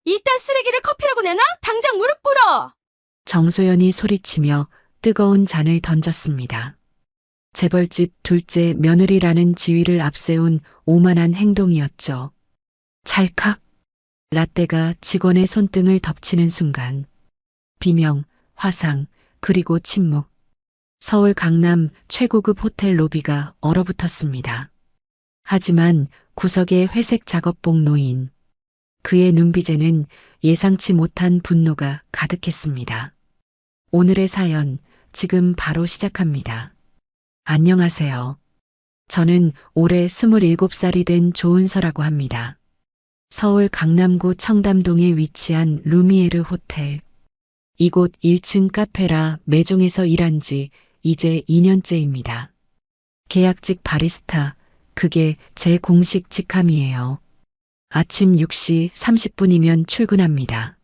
이딴 쓰레기를 커피라고 내나? 당장 무릎 꿇어! 정소연이 소리치며 뜨거운 잔을 던졌습니다. 재벌집 둘째 며느리라는 지위를 앞세운 오만한 행동이었죠. 찰칵! 라떼가 직원의 손등을 덮치는 순간 비명, 화상, 그리고 침묵. 서울 강남 최고급 호텔 로비가 얼어붙었습니다. 하지만 구석의 회색 작업복 노인. 그의 눈빛에는 예상치 못한 분노가 가득했습니다. 오늘의 사연 지금 바로 시작합니다. 안녕하세요. 저는 올해 27살이 된 조은서라고 합니다. 서울 강남구 청담동에 위치한 루미에르 호텔. 이곳 1층 카페라 매종에서 일한 지 이제 2년째입니다. 계약직 바리스타, 그게 제 공식 직함이에요. 아침 6시 30분이면 출근합니다.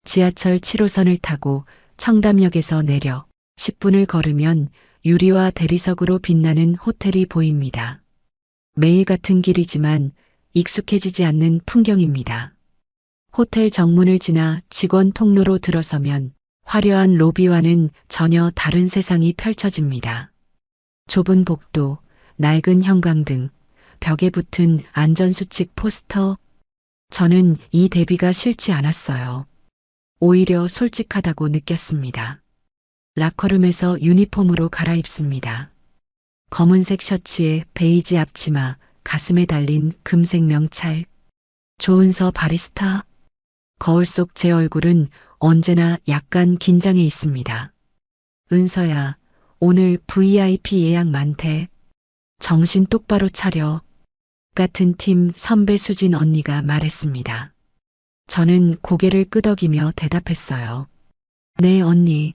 지하철 7호선을 타고 청담역에서 내려 10분을 걸으면 유리와 대리석으로 빛나는 호텔이 보입니다. 매일 같은 길이지만 익숙해지지 않는 풍경입니다. 호텔 정문을 지나 직원 통로로 들어서면 화려한 로비와는 전혀 다른 세상이 펼쳐집니다. 좁은 복도, 낡은 형광등, 벽에 붙은 안전수칙 포스터. 저는 이 대비가 싫지 않았어요. 오히려 솔직하다고 느꼈습니다. 라커룸에서 유니폼으로 갈아입습니다. 검은색 셔츠에 베이지 앞치마, 가슴에 달린 금색 명찰. 조은서 바리스타. 거울 속 제 얼굴은 언제나 약간 긴장해 있습니다. 은서야, 오늘 VIP 예약 많대. 정신 똑바로 차려. 같은 팀 선배 수진 언니가 말했습니다. 저는 고개를 끄덕이며 대답했어요. 네, 언니.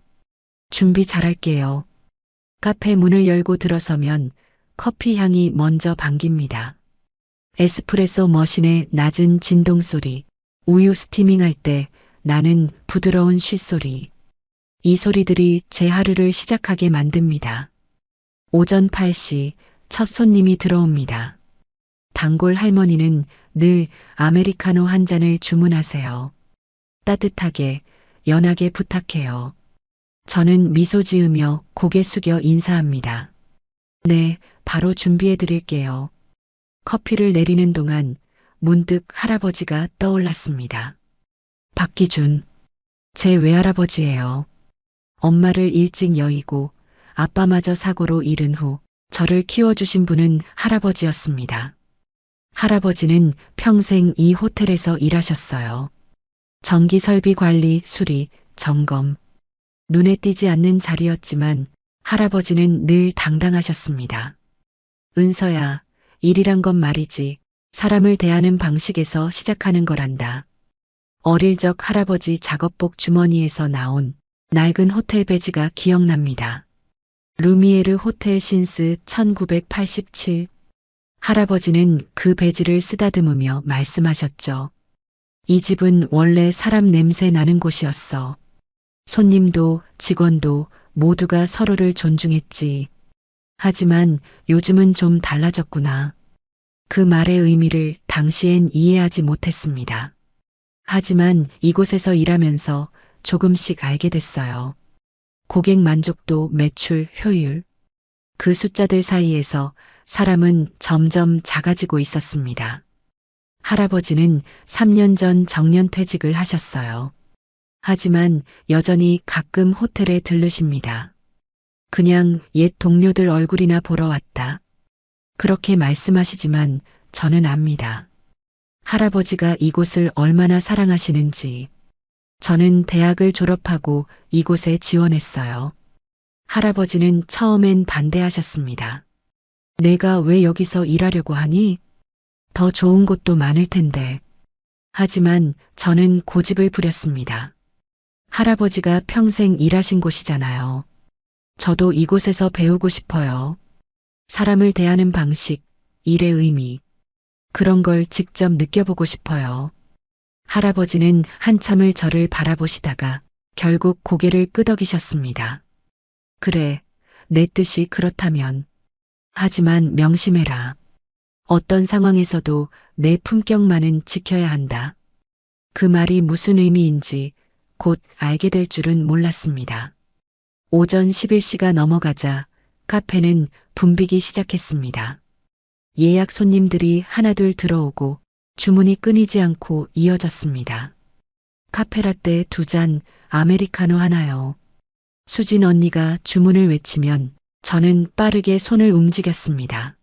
준비 잘할게요. 카페 문을 열고 들어서면 커피 향이 먼저 반깁니다. 에스프레소 머신의 낮은 진동 소리, 우유 스티밍할 때 나는 부드러운 쉿소리. 이 소리들이 제 하루를 시작하게 만듭니다. 오전 8시 첫 손님이 들어옵니다. 단골 할머니는 늘 아메리카노 한 잔을 주문하세요. 따뜻하게, 연하게 부탁해요. 저는 미소 지으며 고개 숙여 인사합니다. 네, 바로 준비해 드릴게요. 커피를 내리는 동안 문득 할아버지가 떠올랐습니다. 박기준, 제 외할아버지예요. 엄마를 일찍 여의고 아빠마저 사고로 잃은 후 저를 키워주신 분은 할아버지였습니다. 할아버지는 평생 이 호텔에서 일하셨어요. 전기 설비 관리, 수리, 점검. 눈에 띄지 않는 자리였지만 할아버지는 늘 당당하셨습니다. 은서야, 일이란 건 말이지 사람을 대하는 방식에서 시작하는 거란다. 어릴 적 할아버지 작업복 주머니에서 나온 낡은 호텔 배지가 기억납니다. 루미에르 호텔 신스 1987. 할아버지는 그 배지를 쓰다듬으며 말씀하셨죠. 이 집은 원래 사람 냄새 나는 곳이었어. 손님도 직원도 모두가 서로를 존중했지. 하지만 요즘은 좀 달라졌구나. 그 말의 의미를 당시엔 이해하지 못했습니다. 하지만 이곳에서 일하면서 조금씩 알게 됐어요. 고객 만족도, 매출, 효율. 그 숫자들 사이에서 사람은 점점 작아지고 있었습니다. 할아버지는 3년 전 정년퇴직을 하셨어요. 하지만 여전히 가끔 호텔에 들르십니다. 그냥 옛 동료들 얼굴이나 보러 왔다. 그렇게 말씀하시지만 저는 압니다. 할아버지가 이곳을 얼마나 사랑하시는지. 저는 대학을 졸업하고 이곳에 지원했어요. 할아버지는 처음엔 반대하셨습니다. 내가 왜 여기서 일하려고 하니? 더 좋은 곳도 많을 텐데. 하지만 저는 고집을 부렸습니다. 할아버지가 평생 일하신 곳이잖아요. 저도 이곳에서 배우고 싶어요. 사람을 대하는 방식, 일의 의미. 그런 걸 직접 느껴보고 싶어요. 할아버지는 한참을 저를 바라보시다가 결국 고개를 끄덕이셨습니다. 그래, 내 뜻이 그렇다면. 하지만 명심해라. 어떤 상황에서도 내 품격만은 지켜야 한다. 그 말이 무슨 의미인지 곧 알게 될 줄은 몰랐습니다. 오전 11시가 넘어가자 카페는 붐비기 시작했습니다. 예약 손님들이 하나둘 들어오고 주문이 끊이지 않고 이어졌습니다. 카페라떼 2잔, 아메리카노 하나요. 수진 언니가 주문을 외치면 저는 빠르게 손을 움직였습니다.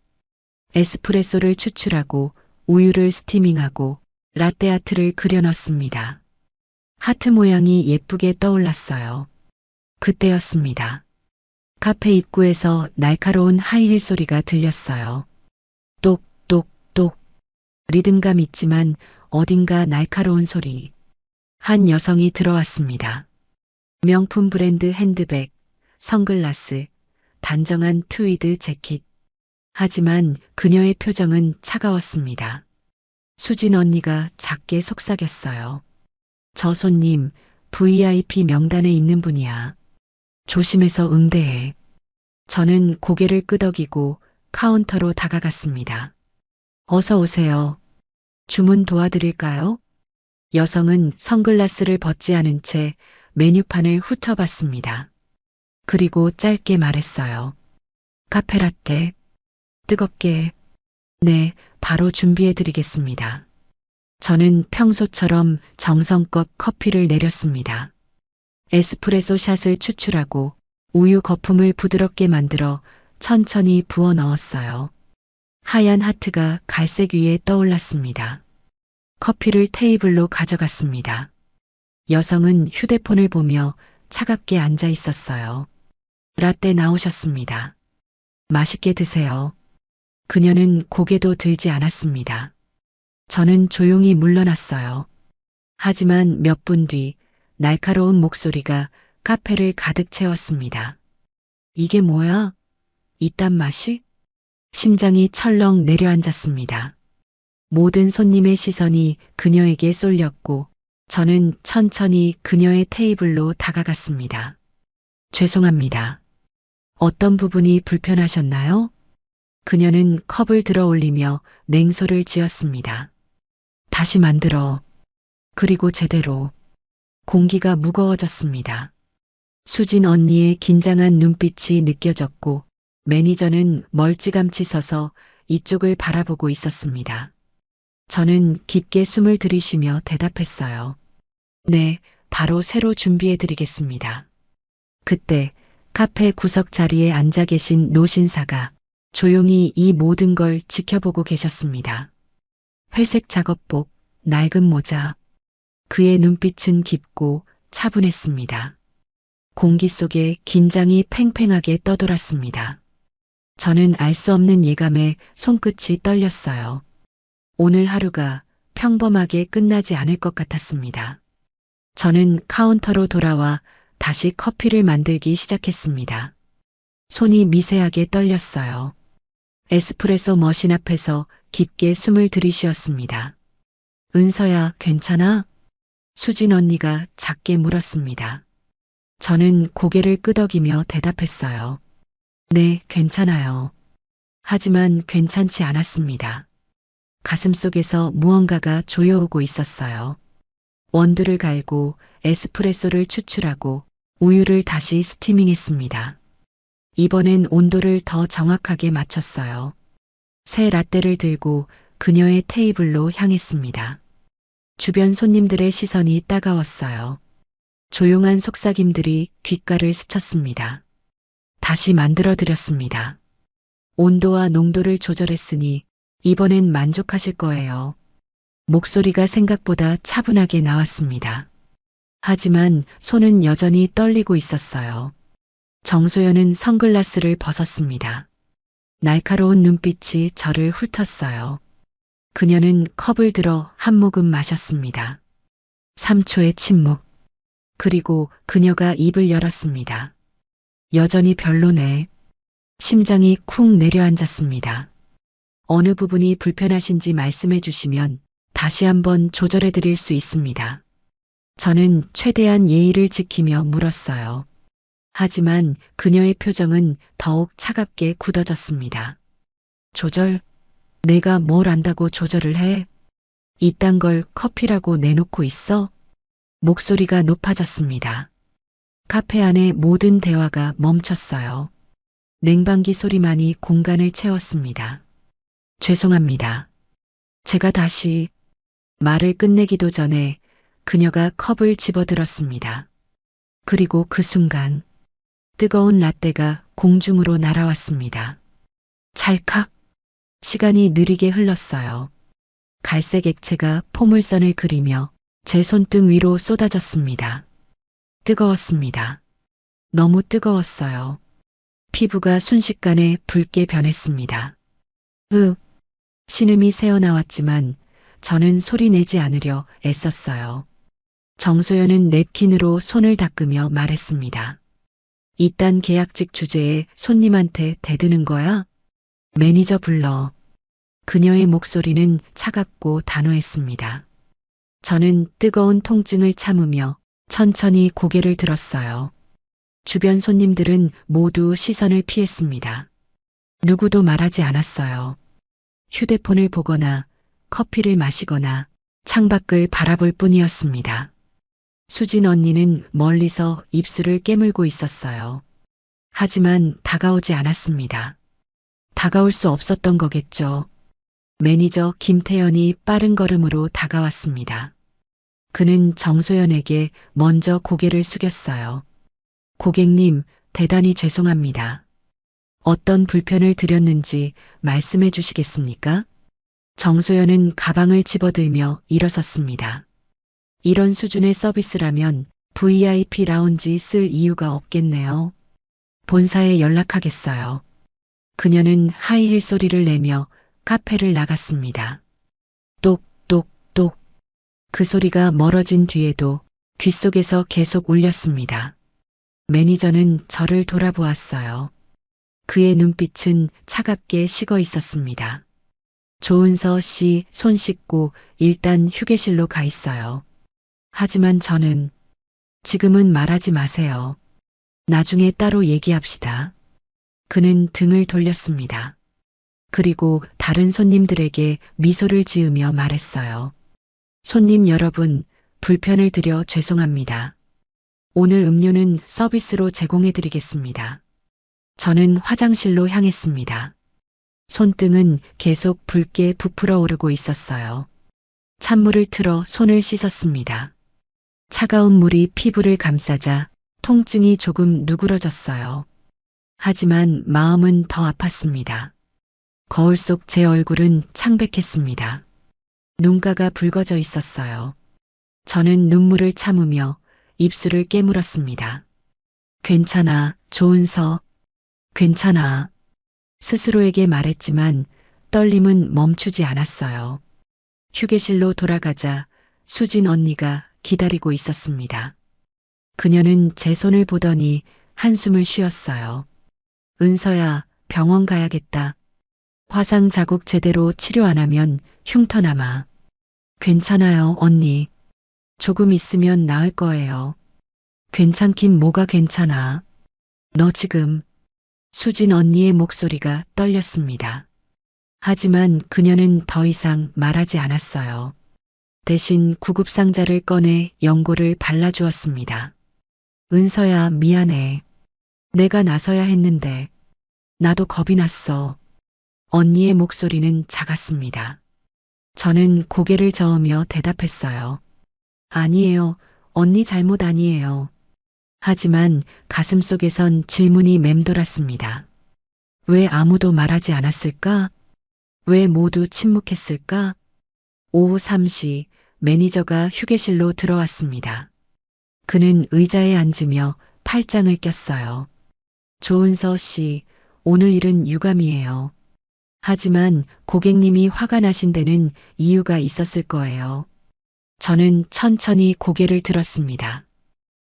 에스프레소를 추출하고 우유를 스티밍하고 라떼 아트를 그려 넣습니다. 하트 모양이 예쁘게 떠올랐어요. 그때였습니다. 카페 입구에서 날카로운 하이힐 소리가 들렸어요. 똑똑똑. 리듬감 있지만 어딘가 날카로운 소리. 한 여성이 들어왔습니다. 명품 브랜드 핸드백, 선글라스, 단정한 트위드 재킷. 하지만 그녀의 표정은 차가웠습니다. 수진 언니가 작게 속삭였어요. 저 손님 VIP 명단에 있는 분이야. 조심해서 응대해. 저는 고개를 끄덕이고 카운터로 다가갔습니다. 어서 오세요. 주문 도와드릴까요? 여성은 선글라스를 벗지 않은 채 메뉴판을 훑어봤습니다. 그리고 짧게 말했어요. 카페라떼. 뜨겁게. 네, 바로 준비해드리겠습니다. 저는 평소처럼 정성껏 커피를 내렸습니다. 에스프레소 샷을 추출하고 우유 거품을 부드럽게 만들어 천천히 부어 넣었어요. 하얀 하트가 갈색 위에 떠올랐습니다. 커피를 테이블로 가져갔습니다. 여성은 휴대폰을 보며 차갑게 앉아 있었어요. 라떼 나오셨습니다. 맛있게 드세요. 그녀는 고개도 들지 않았습니다. 저는 조용히 물러났어요. 하지만 몇 분 뒤 날카로운 목소리가 카페를 가득 채웠습니다. 이게 뭐야? 이딴 맛이? 심장이 철렁 내려앉았습니다. 모든 손님의 시선이 그녀에게 쏠렸고 저는 천천히 그녀의 테이블로 다가갔습니다. 죄송합니다. 어떤 부분이 불편하셨나요? 그녀는 컵을 들어 올리며 냉소를 지었습니다. 다시 만들어. 그리고 제대로. 공기가 무거워졌습니다. 수진 언니의 긴장한 눈빛이 느껴졌고 매니저는 멀찌감치 서서 이쪽을 바라보고 있었습니다. 저는 깊게 숨을 들이쉬며 대답했어요. 네, 바로 새로 준비해 드리겠습니다. 그때 카페 구석 자리에 앉아 계신 노신사가 조용히 이 모든 걸 지켜보고 계셨습니다. 회색 작업복, 낡은 모자. 그의 눈빛은 깊고 차분했습니다. 공기 속에 긴장이 팽팽하게 떠돌았습니다. 저는 알 수 없는 예감에 손끝이 떨렸어요. 오늘 하루가 평범하게 끝나지 않을 것 같았습니다. 저는 카운터로 돌아와 다시 커피를 만들기 시작했습니다. 손이 미세하게 떨렸어요. 에스프레소 머신 앞에서 깊게 숨을 들이쉬었습니다. 은서야, 괜찮아? 수진 언니가 작게 물었습니다. 저는 고개를 끄덕이며 대답했어요. 네, 괜찮아요. 하지만 괜찮지 않았습니다. 가슴속에서 무언가가 조여오고 있었어요. 원두를 갈고 에스프레소를 추출하고 우유를 다시 스티밍했습니다. 이번엔 온도를 더 정확하게 맞췄어요. 새 라떼를 들고 그녀의 테이블로 향했습니다. 주변 손님들의 시선이 따가웠어요. 조용한 속삭임들이 귓가를 스쳤습니다. 다시 만들어 드렸습니다. 온도와 농도를 조절했으니 이번엔 만족하실 거예요. 목소리가 생각보다 차분하게 나왔습니다. 하지만 손은 여전히 떨리고 있었어요. 정소연은 선글라스를 벗었습니다. 날카로운 눈빛이 저를 훑었어요. 그녀는 컵을 들어 한 모금 마셨습니다. 3초의 침묵. 그리고 그녀가 입을 열었습니다. 여전히 별로네. 심장이 쿵 내려앉았습니다. 어느 부분이 불편하신지 말씀해 주시면 다시 한번 조절해 드릴 수 있습니다. 저는 최대한 예의를 지키며 물었어요. 하지만 그녀의 표정은 더욱 차갑게 굳어졌습니다. 조절? 내가 뭘 안다고 조절을 해? 이딴 걸 커피라고 내놓고 있어? 목소리가 높아졌습니다. 카페 안의 모든 대화가 멈췄어요. 냉방기 소리만이 공간을 채웠습니다. 죄송합니다. 제가 다시 말을 끝내기도 전에 그녀가 컵을 집어들었습니다. 그리고 그 순간 뜨거운 라떼가 공중으로 날아왔습니다. 찰칵. 시간이 느리게 흘렀어요. 갈색 액체가 포물선을 그리며 제 손등 위로 쏟아졌습니다. 뜨거웠습니다. 너무 뜨거웠어요. 피부가 순식간에 붉게 변했습니다. 신음이 새어나왔지만 저는 소리 내지 않으려 애썼어요. 정소연은 냅킨으로 손을 닦으며 말했습니다. 이딴 계약직 주제에 손님한테 대드는 거야? 매니저 불러. 그녀의 목소리는 차갑고 단호했습니다. 저는 뜨거운 통증을 참으며 천천히 고개를 들었어요. 주변 손님들은 모두 시선을 피했습니다. 누구도 말하지 않았어요. 휴대폰을 보거나 커피를 마시거나 창밖을 바라볼 뿐이었습니다. 수진 언니는 멀리서 입술을 깨물고 있었어요. 하지만 다가오지 않았습니다. 다가올 수 없었던 거겠죠. 매니저 김태연이 빠른 걸음으로 다가왔습니다. 그는 정소연에게 먼저 고개를 숙였어요. 고객님, 대단히 죄송합니다. 어떤 불편을 드렸는지 말씀해 주시겠습니까? 정소연은 가방을 집어들며 일어섰습니다. 이런 수준의 서비스라면 VIP 라운지 쓸 이유가 없겠네요. 본사에 연락하겠어요. 그녀는 하이힐 소리를 내며 카페를 나갔습니다. 똑똑똑. 그 소리가 멀어진 뒤에도 귓속에서 계속 울렸습니다. 매니저는 저를 돌아보았어요. 그의 눈빛은 차갑게 식어 있었습니다. 조은서 씨 손 씻고 일단 휴게실로 가 있어요. 하지만 저는 지금은 말하지 마세요. 나중에 따로 얘기합시다. 그는 등을 돌렸습니다. 그리고 다른 손님들에게 미소를 지으며 말했어요. 손님 여러분, 불편을 드려 죄송합니다. 오늘 음료는 서비스로 제공해 드리겠습니다. 저는 화장실로 향했습니다. 손등은 계속 붉게 부풀어 오르고 있었어요. 찬물을 틀어 손을 씻었습니다. 차가운 물이 피부를 감싸자 통증이 조금 누그러졌어요. 하지만 마음은 더 아팠습니다. 거울 속 제 얼굴은 창백했습니다. 눈가가 붉어져 있었어요. 저는 눈물을 참으며 입술을 깨물었습니다. 괜찮아, 조은서. 괜찮아. 스스로에게 말했지만 떨림은 멈추지 않았어요. 휴게실로 돌아가자 수진 언니가 기다리고 있었습니다. 그녀는 제 손을 보더니 한숨을 쉬었어요. 은서야, 병원 가야겠다. 화상 자국 제대로 치료 안 하면 흉터 남아. 괜찮아요, 언니. 조금 있으면 나을 거예요. 괜찮긴 뭐가 괜찮아. 너 지금. 수진 언니의 목소리가 떨렸습니다. 하지만 그녀는 더 이상 말하지 않았어요. 대신 구급상자를 꺼내 연고를 발라주었습니다. 은서야, 미안해. 내가 나서야 했는데. 나도 겁이 났어. 언니의 목소리는 작았습니다. 저는 고개를 저으며 대답했어요. 아니에요. 언니 잘못 아니에요. 하지만 가슴속에선 질문이 맴돌았습니다. 왜 아무도 말하지 않았을까? 왜 모두 침묵했을까? 오후 3시 매니저가 휴게실로 들어왔습니다. 그는 의자에 앉으며 팔짱을 꼈어요. 조은서 씨, 오늘 일은 유감이에요. 하지만 고객님이 화가 나신 데는 이유가 있었을 거예요. 저는 천천히 고개를 들었습니다.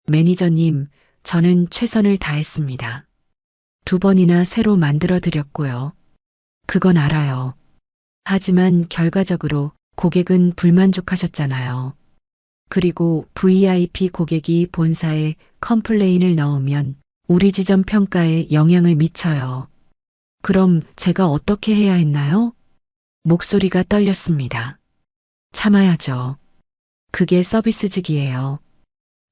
매니저님, 저는 최선을 다했습니다. 2번이나 새로 만들어 드렸고요. 그건 알아요. 하지만 결과적으로 고객은 불만족하셨잖아요. 그리고 VIP 고객이 본사에 컴플레인을 넣으면 우리 지점 평가에 영향을 미쳐요. 그럼 제가 어떻게 해야 했나요? 목소리가 떨렸습니다. 참아야죠. 그게 서비스직이에요.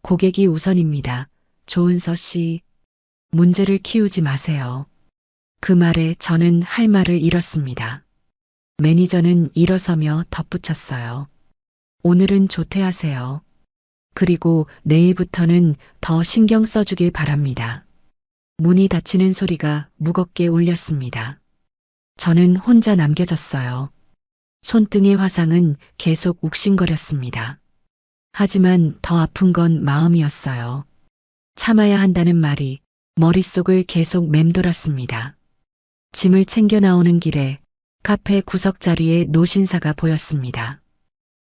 고객이 우선입니다. 조은서 씨, 문제를 키우지 마세요. 그 말에 저는 할 말을 잃었습니다. 매니저는 일어서며 덧붙였어요. 오늘은 조퇴하세요. 그리고 내일부터는 더 신경 써주길 바랍니다. 문이 닫히는 소리가 무겁게 울렸습니다. 저는 혼자 남겨졌어요. 손등의 화상은 계속 욱신거렸습니다. 하지만 더 아픈 건 마음이었어요. 참아야 한다는 말이 머릿속을 계속 맴돌았습니다. 짐을 챙겨 나오는 길에 카페 구석자리에 노신사가 보였습니다.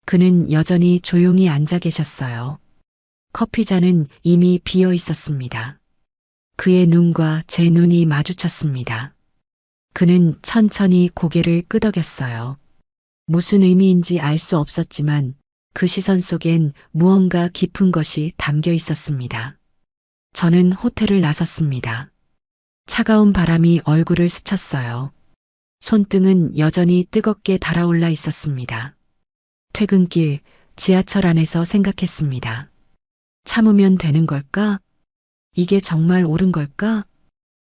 그는 여전히 조용히 앉아 계셨어요. 커피잔은 이미 비어 있었습니다. 그의 눈과 제 눈이 마주쳤습니다. 그는 천천히 고개를 끄덕였어요. 무슨 의미인지 알 수 없었지만 그 시선 속엔 무언가 깊은 것이 담겨 있었습니다. 저는 호텔을 나섰습니다. 차가운 바람이 얼굴을 스쳤어요. 손등은 여전히 뜨겁게 달아올라 있었습니다. 퇴근길 지하철 안에서 생각했습니다. 참으면 되는 걸까? 이게 정말 옳은 걸까?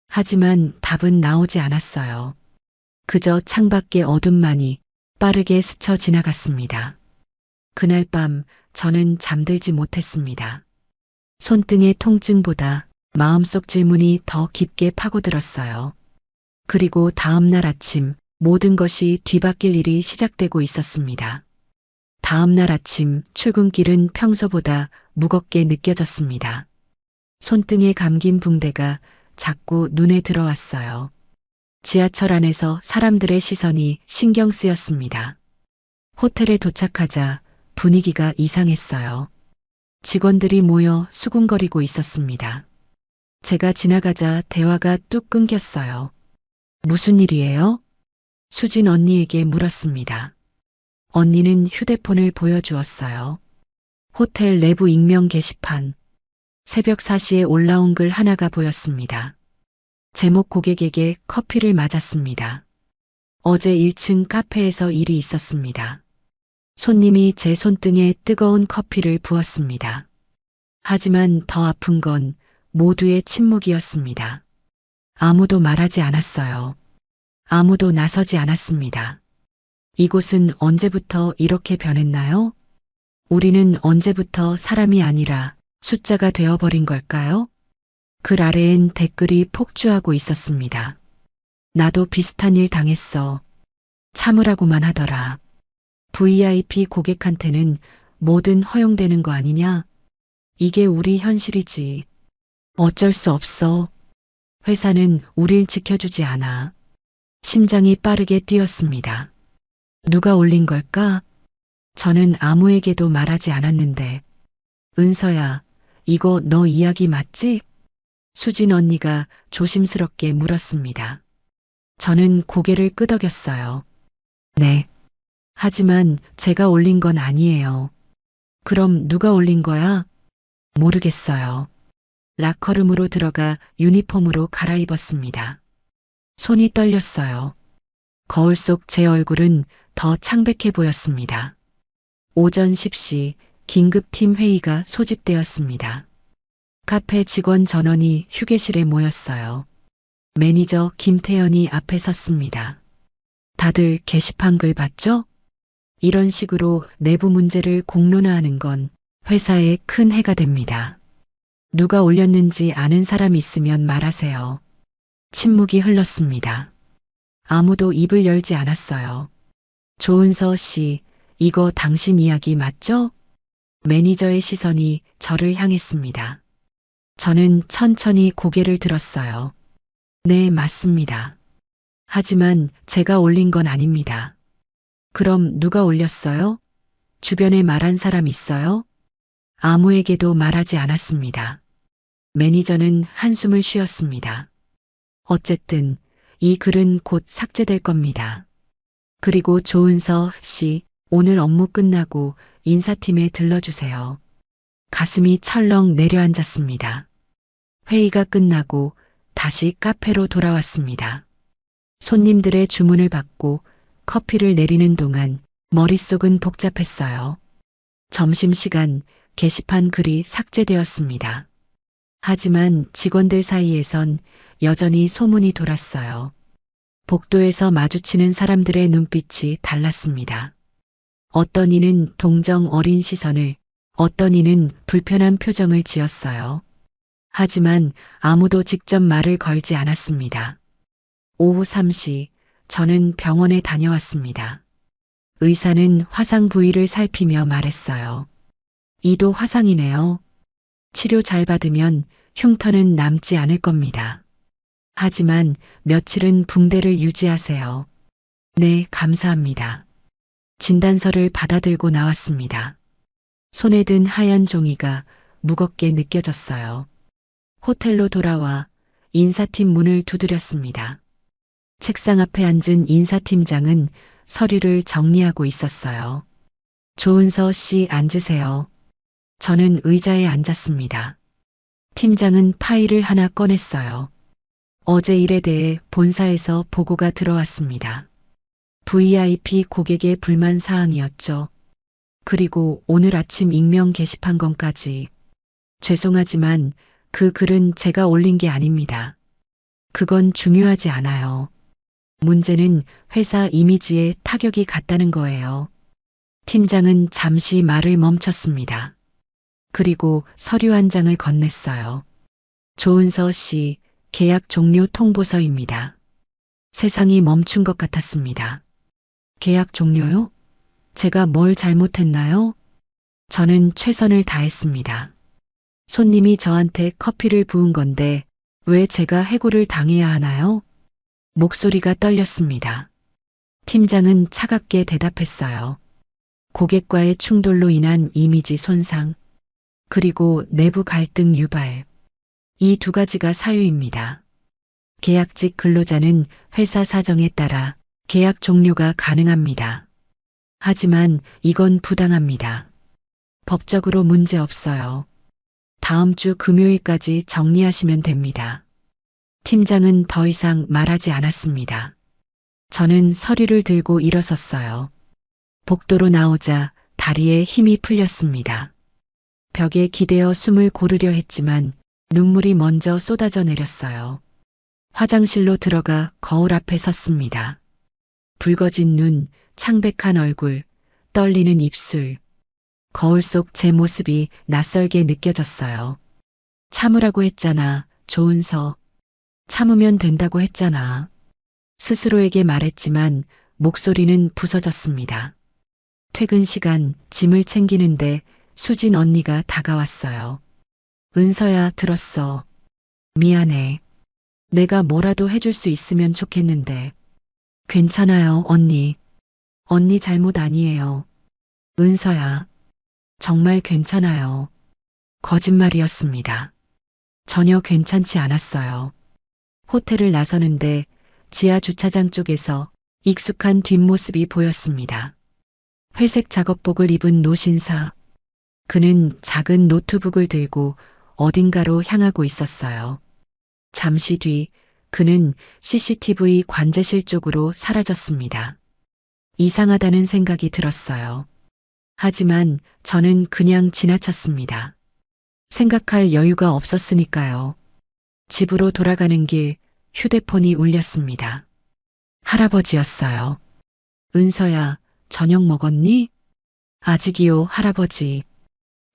하지만 답은 나오지 않았어요. 그저 창밖의 어둠만이 빠르게 스쳐 지나갔습니다. 그날 밤 저는 잠들지 못했습니다. 손등의 통증보다 마음속 질문이 더 깊게 파고들었어요. 그리고 다음 날 아침 모든 것이 뒤바뀔 일이 시작되고 있었습니다. 다음 날 아침 출근길은 평소보다 무겁게 느껴졌습니다. 손등에 감긴 붕대가 자꾸 눈에 들어왔어요. 지하철 안에서 사람들의 시선이 신경 쓰였습니다. 호텔에 도착하자 분위기가 이상했어요. 직원들이 모여 수군거리고 있었습니다. 제가 지나가자 대화가 뚝 끊겼어요. 무슨 일이에요? 수진 언니에게 물었습니다. 언니는 휴대폰을 보여주었어요. 호텔 내부 익명 게시판. 새벽 4시에 올라온 글 하나가 보였습니다. 제목 고객에게 커피를 맞았습니다. 어제 1층 카페에서 일이 있었습니다. 손님이 제 손등에 뜨거운 커피를 부었습니다. 하지만 더 아픈 건 모두의 침묵이었습니다. 아무도 말하지 않았어요. 아무도 나서지 않았습니다. 이곳은 언제부터 이렇게 변했나요? 우리는 언제부터 사람이 아니라 숫자가 되어버린 걸까요? 글 아래엔 댓글이 폭주하고 있었습니다. 나도 비슷한 일 당했어. 참으라고만 하더라. VIP 고객한테는 뭐든 허용되는 거 아니냐? 이게 우리 현실이지. 어쩔 수 없어. 회사는 우릴 지켜주지 않아. 심장이 빠르게 뛰었습니다. 누가 올린 걸까? 저는 아무에게도 말하지 않았는데. 은서야, 이거 너 이야기 맞지? 수진 언니가 조심스럽게 물었습니다. 저는 고개를 끄덕였어요. 네. 하지만 제가 올린 건 아니에요. 그럼 누가 올린 거야? 모르겠어요. 라커룸으로 들어가 유니폼으로 갈아입었습니다. 손이 떨렸어요. 거울 속 제 얼굴은 더 창백해 보였습니다. 오전 10시 긴급팀 회의가 소집되었습니다. 카페 직원 전원이 휴게실에 모였어요. 매니저 김태연이 앞에 섰습니다. 다들 게시판 글 봤죠? 이런 식으로 내부 문제를 공론화하는 건 회사에 큰 해가 됩니다. 누가 올렸는지 아는 사람 있으면 말하세요. 침묵이 흘렀습니다. 아무도 입을 열지 않았어요. 조은서 씨, 이거 당신 이야기 맞죠? 매니저의 시선이 저를 향했습니다. 저는 천천히 고개를 들었어요. 네, 맞습니다. 하지만 제가 올린 건 아닙니다. 그럼 누가 올렸어요? 주변에 말한 사람 있어요? 아무에게도 말하지 않았습니다. 매니저는 한숨을 쉬었습니다. 어쨌든 이 글은 곧 삭제될 겁니다. 그리고 조은서 씨, 오늘 업무 끝나고 인사팀에 들러주세요. 가슴이 철렁 내려앉았습니다. 회의가 끝나고 다시 카페로 돌아왔습니다. 손님들의 주문을 받고 커피를 내리는 동안 머릿속은 복잡했어요. 점심시간 게시판 글이 삭제되었습니다. 하지만 직원들 사이에선 여전히 소문이 돌았어요. 복도에서 마주치는 사람들의 눈빛이 달랐습니다. 어떤 이는 동정 어린 시선을, 어떤 이는 불편한 표정을 지었어요. 하지만 아무도 직접 말을 걸지 않았습니다. 오후 3시 저는 병원에 다녀왔습니다. 의사는 화상 부위를 살피며 말했어요. 이도 화상이네요. 치료 잘 받으면 흉터는 남지 않을 겁니다. 하지만 며칠은 붕대를 유지하세요. 네, 감사합니다. 진단서를 받아들고 나왔습니다. 손에 든 하얀 종이가 무겁게 느껴졌어요. 호텔로 돌아와 인사팀 문을 두드렸습니다. 책상 앞에 앉은 인사팀장은 서류를 정리하고 있었어요. 조은서 씨 앉으세요. 저는 의자에 앉았습니다. 팀장은 파일을 하나 꺼냈어요. 어제 일에 대해 본사에서 보고가 들어왔습니다. VIP 고객의 불만 사항이었죠. 그리고 오늘 아침 익명 게시판 건까지. 죄송하지만 그 글은 제가 올린 게 아닙니다. 그건 중요하지 않아요. 문제는 회사 이미지에 타격이 갔다는 거예요. 팀장은 잠시 말을 멈췄습니다. 그리고 서류 한 장을 건넸어요. 조은서 씨, 계약 종료 통보서입니다. 세상이 멈춘 것 같았습니다. 계약 종료요? 제가 뭘 잘못했나요? 저는 최선을 다했습니다. 손님이 저한테 커피를 부은 건데 왜 제가 해고를 당해야 하나요? 목소리가 떨렸습니다. 팀장은 차갑게 대답했어요. 고객과의 충돌로 인한 이미지 손상, 그리고 내부 갈등 유발. 이 두 가지가 사유입니다. 계약직 근로자는 회사 사정에 따라 계약 종료가 가능합니다. 하지만 이건 부당합니다. 법적으로 문제 없어요. 다음 주 금요일까지 정리하시면 됩니다. 팀장은 더 이상 말하지 않았습니다. 저는 서류를 들고 일어섰어요. 복도로 나오자 다리에 힘이 풀렸습니다. 벽에 기대어 숨을 고르려 했지만 눈물이 먼저 쏟아져 내렸어요. 화장실로 들어가 거울 앞에 섰습니다. 붉어진 눈, 창백한 얼굴, 떨리는 입술. 거울 속 제 모습이 낯설게 느껴졌어요. 참으라고 했잖아, 조은서. 참으면 된다고 했잖아. 스스로에게 말했지만 목소리는 부서졌습니다. 퇴근 시간 짐을 챙기는데 수진 언니가 다가왔어요. 은서야, 들었어. 미안해. 내가 뭐라도 해줄 수 있으면 좋겠는데. 괜찮아요, 언니. 언니 잘못 아니에요. 은서야. 정말 괜찮아요. 거짓말이었습니다. 전혀 괜찮지 않았어요. 호텔을 나서는데 지하 주차장 쪽에서 익숙한 뒷모습이 보였습니다. 회색 작업복을 입은 노신사. 그는 작은 노트북을 들고 어딘가로 향하고 있었어요. 잠시 뒤 그는 CCTV 관제실 쪽으로 사라졌습니다. 이상하다는 생각이 들었어요. 하지만 저는 그냥 지나쳤습니다. 생각할 여유가 없었으니까요. 집으로 돌아가는 길 휴대폰이 울렸습니다. 할아버지였어요. 은서야, 저녁 먹었니? 아직이요, 할아버지.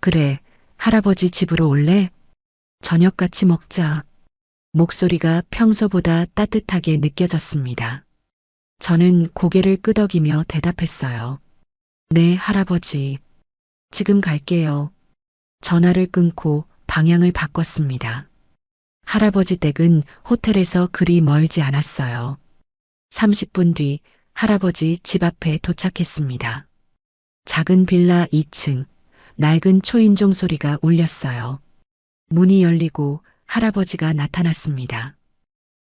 그래, 할아버지 집으로 올래? 저녁 같이 먹자. 목소리가 평소보다 따뜻하게 느껴졌습니다. 저는 고개를 끄덕이며 대답했어요. 네, 할아버지. 지금 갈게요. 전화를 끊고 방향을 바꿨습니다. 할아버지 댁은 호텔에서 그리 멀지 않았어요. 30분 뒤 할아버지 집 앞에 도착했습니다. 작은 빌라 2층, 낡은 초인종 소리가 울렸어요. 문이 열리고 할아버지가 나타났습니다.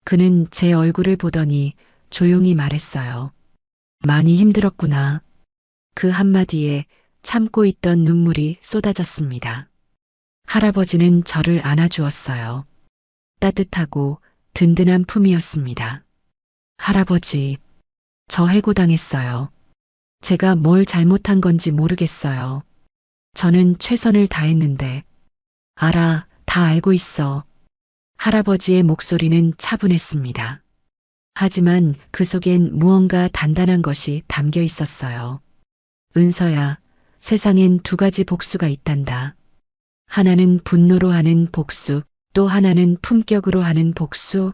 그는 제 얼굴을 보더니 조용히 말했어요. 많이 힘들었구나. 그 한마디에 참고 있던 눈물이 쏟아졌습니다. 할아버지는 저를 안아주었어요. 따뜻하고 든든한 품이었습니다. 할아버지, 저 해고당했어요. 제가 뭘 잘못한 건지 모르겠어요. 저는 최선을 다했는데. 알아, 다 알고 있어. 할아버지의 목소리는 차분했습니다. 하지만 그 속엔 무언가 단단한 것이 담겨 있었어요. 은서야, 세상엔 두 가지 복수가 있단다. 하나는 분노로 하는 복수, 또 하나는 품격으로 하는 복수.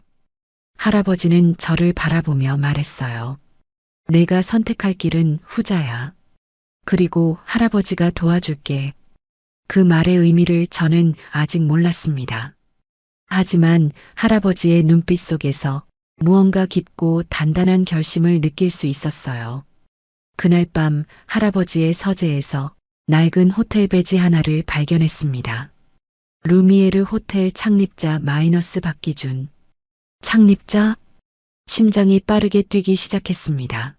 할아버지는 저를 바라보며 말했어요. 내가 선택할 길은 후자야. 그리고 할아버지가 도와줄게. 그 말의 의미를 저는 아직 몰랐습니다. 하지만 할아버지의 눈빛 속에서 무언가 깊고 단단한 결심을 느낄 수 있었어요. 그날 밤 할아버지의 서재에서 낡은 호텔 배지 하나를 발견했습니다. 루미에르 호텔 창립자 마이너스 박기준. 창립자? 심장이 빠르게 뛰기 시작했습니다.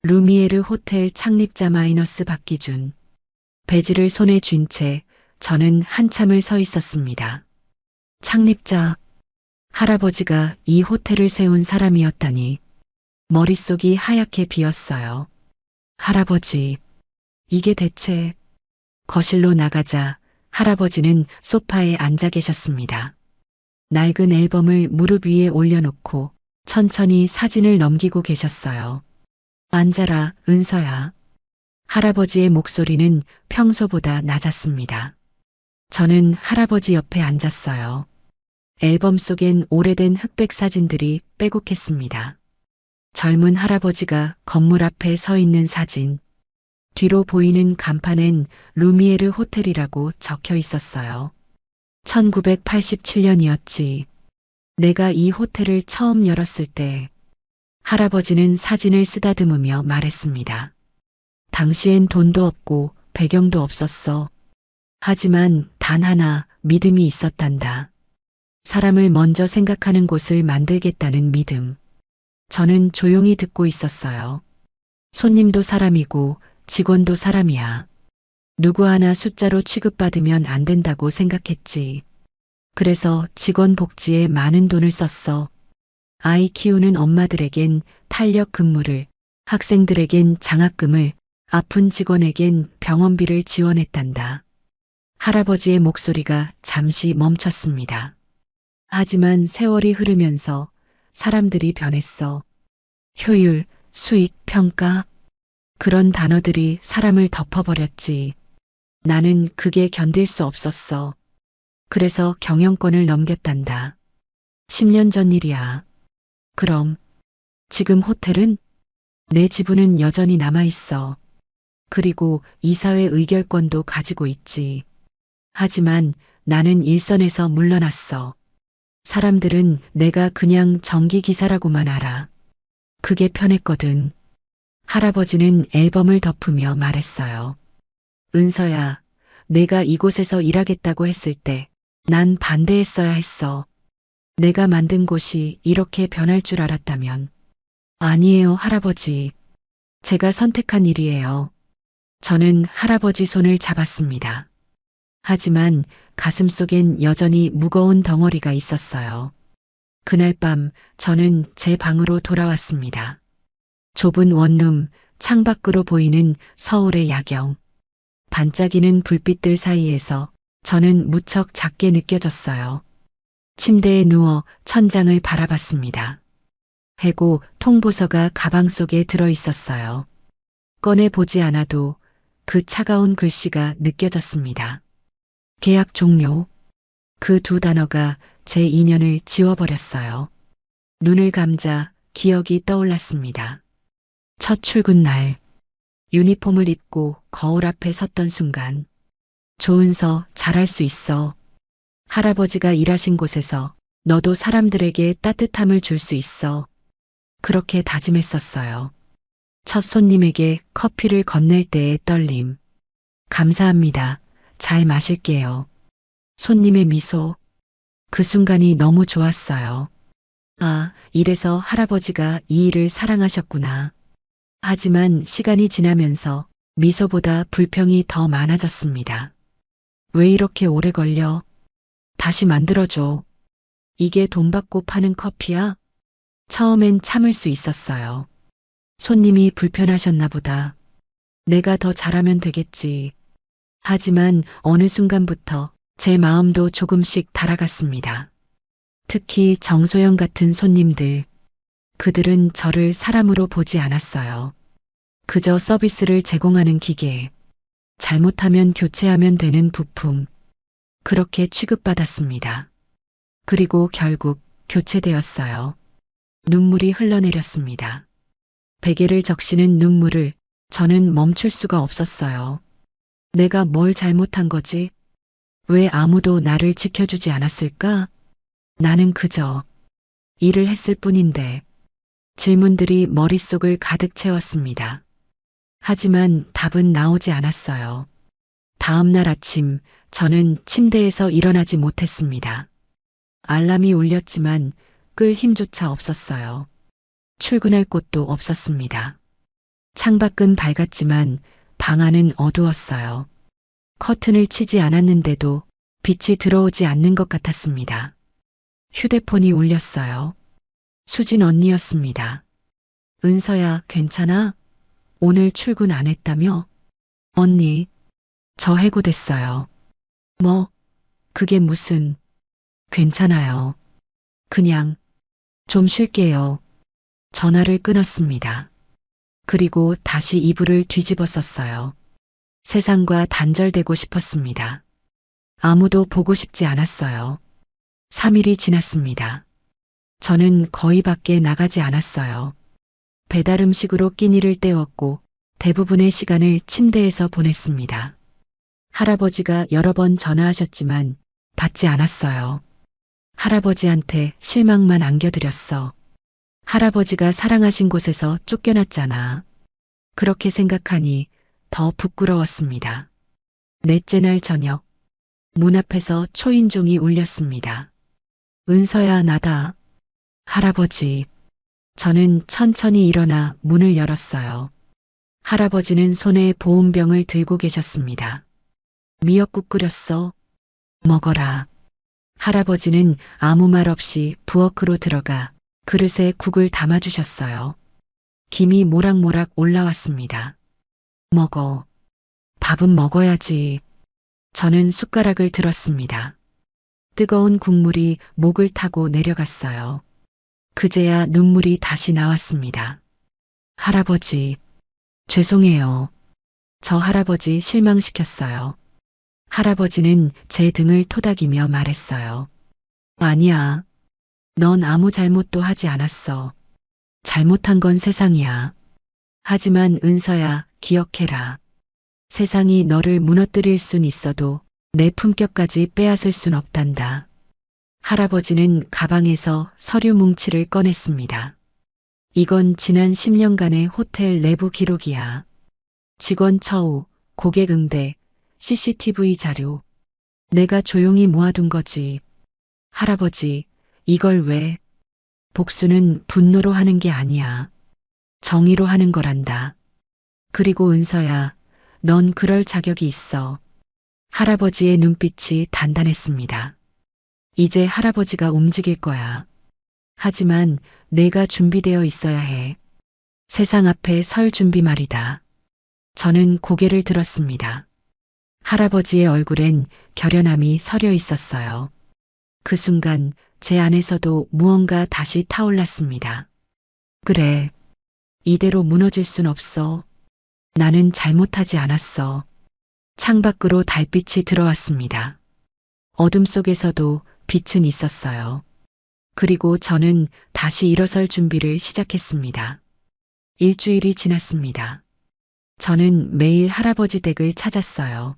루미에르 호텔 창립자 마이너스 박기준. 배지를 손에 쥔 채 저는 한참을 서 있었습니다. 창립자. 할아버지가 이 호텔을 세운 사람이었다니. 머릿속이 하얗게 비었어요. 할아버지. 이게 대체. 거실로 나가자 할아버지는 소파에 앉아 계셨습니다. 낡은 앨범을 무릎 위에 올려놓고 천천히 사진을 넘기고 계셨어요. 앉아라, 은서야. 할아버지의 목소리는 평소보다 낮았습니다. 저는 할아버지 옆에 앉았어요. 앨범 속엔 오래된 흑백 사진들이 빼곡했습니다. 젊은 할아버지가 건물 앞에 서 있는 사진. 뒤로 보이는 간판엔 루미에르 호텔이라고 적혀 있었어요. 1987년이었지. 내가 이 호텔을 처음 열었을 때 할아버지는 사진을 쓰다듬으며 말했습니다. 당시엔 돈도 없고 배경도 없었어. 하지만 단 하나 믿음이 있었단다. 사람을 먼저 생각하는 곳을 만들겠다는 믿음. 저는 조용히 듣고 있었어요. 손님도 사람이고 직원도 사람이야. 누구 하나 숫자로 취급받으면 안 된다고 생각했지. 그래서 직원 복지에 많은 돈을 썼어. 아이 키우는 엄마들에겐 탄력 근무를, 학생들에겐 장학금을, 아픈 직원에겐 병원비를 지원했단다. 할아버지의 목소리가 잠시 멈췄습니다. 하지만 세월이 흐르면서 사람들이 변했어. 효율, 수익, 평가. 그런 단어들이 사람을 덮어버렸지. 나는 그게 견딜 수 없었어. 그래서 경영권을 넘겼단다. 10년 전 일이야. 그럼 지금 호텔은? 내 지분은 여전히 남아있어. 그리고 이사회 의결권도 가지고 있지. 하지만 나는 일선에서 물러났어. 사람들은 내가 그냥 정기기사라고만 알아. 그게 편했거든. 할아버지는 앨범을 덮으며 말했어요. 은서야, 내가 이곳에서 일하겠다고 했을 때 난 반대했어야 했어. 내가 만든 곳이 이렇게 변할 줄 알았다면. 아니에요, 할아버지. 제가 선택한 일이에요. 저는 할아버지 손을 잡았습니다. 하지만 가슴 속엔 여전히 무거운 덩어리가 있었어요. 그날 밤 저는 제 방으로 돌아왔습니다. 좁은 원룸, 창밖으로 보이는 서울의 야경. 반짝이는 불빛들 사이에서 저는 무척 작게 느껴졌어요. 침대에 누워 천장을 바라봤습니다. 해고 통보서가 가방 속에 들어 있었어요. 꺼내 보지 않아도 그 차가운 글씨가 느껴졌습니다. 계약 종료. 그 두 단어가 제 인연을 지워버렸어요. 눈을 감자 기억이 떠올랐습니다. 첫 출근 날. 유니폼을 입고 거울 앞에 섰던 순간. 조은서, 잘할 수 있어. 할아버지가 일하신 곳에서 너도 사람들에게 따뜻함을 줄 수 있어. 그렇게 다짐했었어요. 첫 손님에게 커피를 건넬 때의 떨림. 감사합니다. 잘 마실게요. 손님의 미소. 그 순간이 너무 좋았어요. 아, 이래서 할아버지가 이 일을 사랑하셨구나. 하지만 시간이 지나면서 미소보다 불평이 더 많아졌습니다. 왜 이렇게 오래 걸려? 다시 만들어줘. 이게 돈 받고 파는 커피야? 처음엔 참을 수 있었어요. 손님이 불편하셨나 보다. 내가 더 잘하면 되겠지. 하지만 어느 순간부터 제 마음도 조금씩 달아갔습니다. 특히 정소영 같은 손님들. 그들은 저를 사람으로 보지 않았어요. 그저 서비스를 제공하는 기계. 잘못하면 교체하면 되는 부품. 그렇게 취급받았습니다. 그리고 결국 교체되었어요. 눈물이 흘러내렸습니다. 베개를 적시는 눈물을 저는 멈출 수가 없었어요. 내가 뭘 잘못한 거지? 왜 아무도 나를 지켜주지 않았을까? 나는 그저 일을 했을 뿐인데 질문들이 머릿속을 가득 채웠습니다. 하지만 답은 나오지 않았어요. 다음 날 아침 저는 침대에서 일어나지 못했습니다. 알람이 울렸지만 끌 힘조차 없었어요. 출근할 곳도 없었습니다. 창밖은 밝았지만 방 안은 어두웠어요. 커튼을 치지 않았는데도 빛이 들어오지 않는 것 같았습니다. 휴대폰이 울렸어요. 수진 언니였습니다. 은서야, 괜찮아? 오늘 출근 안 했다며? 언니, 저 해고됐어요. 뭐, 그게 무슨, 괜찮아요. 그냥, 좀 쉴게요. 전화를 끊었습니다. 그리고 다시 이불을 뒤집어 썼어요. 세상과 단절되고 싶었습니다. 아무도 보고 싶지 않았어요. 3일이 지났습니다. 저는 거의 밖에 나가지 않았어요. 배달 음식으로 끼니를 때웠고 대부분의 시간을 침대에서 보냈습니다. 할아버지가 여러 번 전화하셨지만 받지 않았어요. 할아버지한테 실망만 안겨드렸어. 할아버지가 사랑하신 곳에서 쫓겨났잖아. 그렇게 생각하니 더 부끄러웠습니다. 넷째 날 저녁, 문 앞에서 초인종이 울렸습니다. 은서야, 나다. 할아버지. 저는 천천히 일어나 문을 열었어요. 할아버지는 손에 보온병을 들고 계셨습니다. 미역국 끓였어. 먹어라. 할아버지는 아무 말 없이 부엌으로 들어가 그릇에 국을 담아주셨어요. 김이 모락모락 올라왔습니다. 먹어. 밥은 먹어야지. 저는 숟가락을 들었습니다. 뜨거운 국물이 목을 타고 내려갔어요. 그제야 눈물이 다시 나왔습니다. 할아버지, 죄송해요. 저 할아버지 실망시켰어요. 할아버지는 제 등을 토닥이며 말했어요. 아니야. 넌 아무 잘못도 하지 않았어. 잘못한 건 세상이야. 하지만 은서야, 기억해라. 세상이 너를 무너뜨릴 순 있어도 내 품격까지 빼앗을 순 없단다. 할아버지는 가방에서 서류 뭉치를 꺼냈습니다. 이건 지난 10년간의 호텔 내부 기록이야. 직원 처우, 고객 응대, CCTV 자료. 내가 조용히 모아둔 거지. 할아버지, 이걸 왜? 복수는 분노로 하는 게 아니야. 정의로 하는 거란다. 그리고 은서야, 넌 그럴 자격이 있어. 할아버지의 눈빛이 단단했습니다. 이제 할아버지가 움직일 거야. 하지만 내가 준비되어 있어야 해. 세상 앞에 설 준비 말이다. 저는 고개를 들었습니다. 할아버지의 얼굴엔 결연함이 서려 있었어요. 그 순간 제 안에서도 무언가 다시 타올랐습니다. 그래. 이대로 무너질 순 없어. 나는 잘못하지 않았어. 창밖으로 달빛이 들어왔습니다. 어둠 속에서도 빛은 있었어요. 그리고 저는 다시 일어설 준비를 시작했습니다. 일주일이 지났습니다. 저는 매일 할아버지 댁을 찾았어요.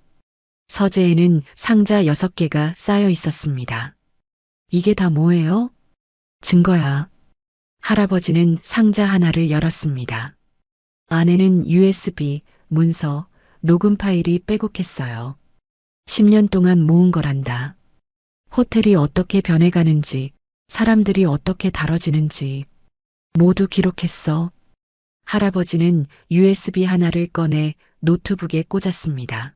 서재에는 상자 6개가 쌓여 있었습니다. 이게 다 뭐예요? 증거야. 할아버지는 상자 하나를 열었습니다. 안에는 USB, 문서, 녹음 파일이 빼곡했어요. 10년 동안 모은 거란다. 호텔이 어떻게 변해가는지, 사람들이 어떻게 다뤄지는지 모두 기록했어. 할아버지는 USB 하나를 꺼내 노트북에 꽂았습니다.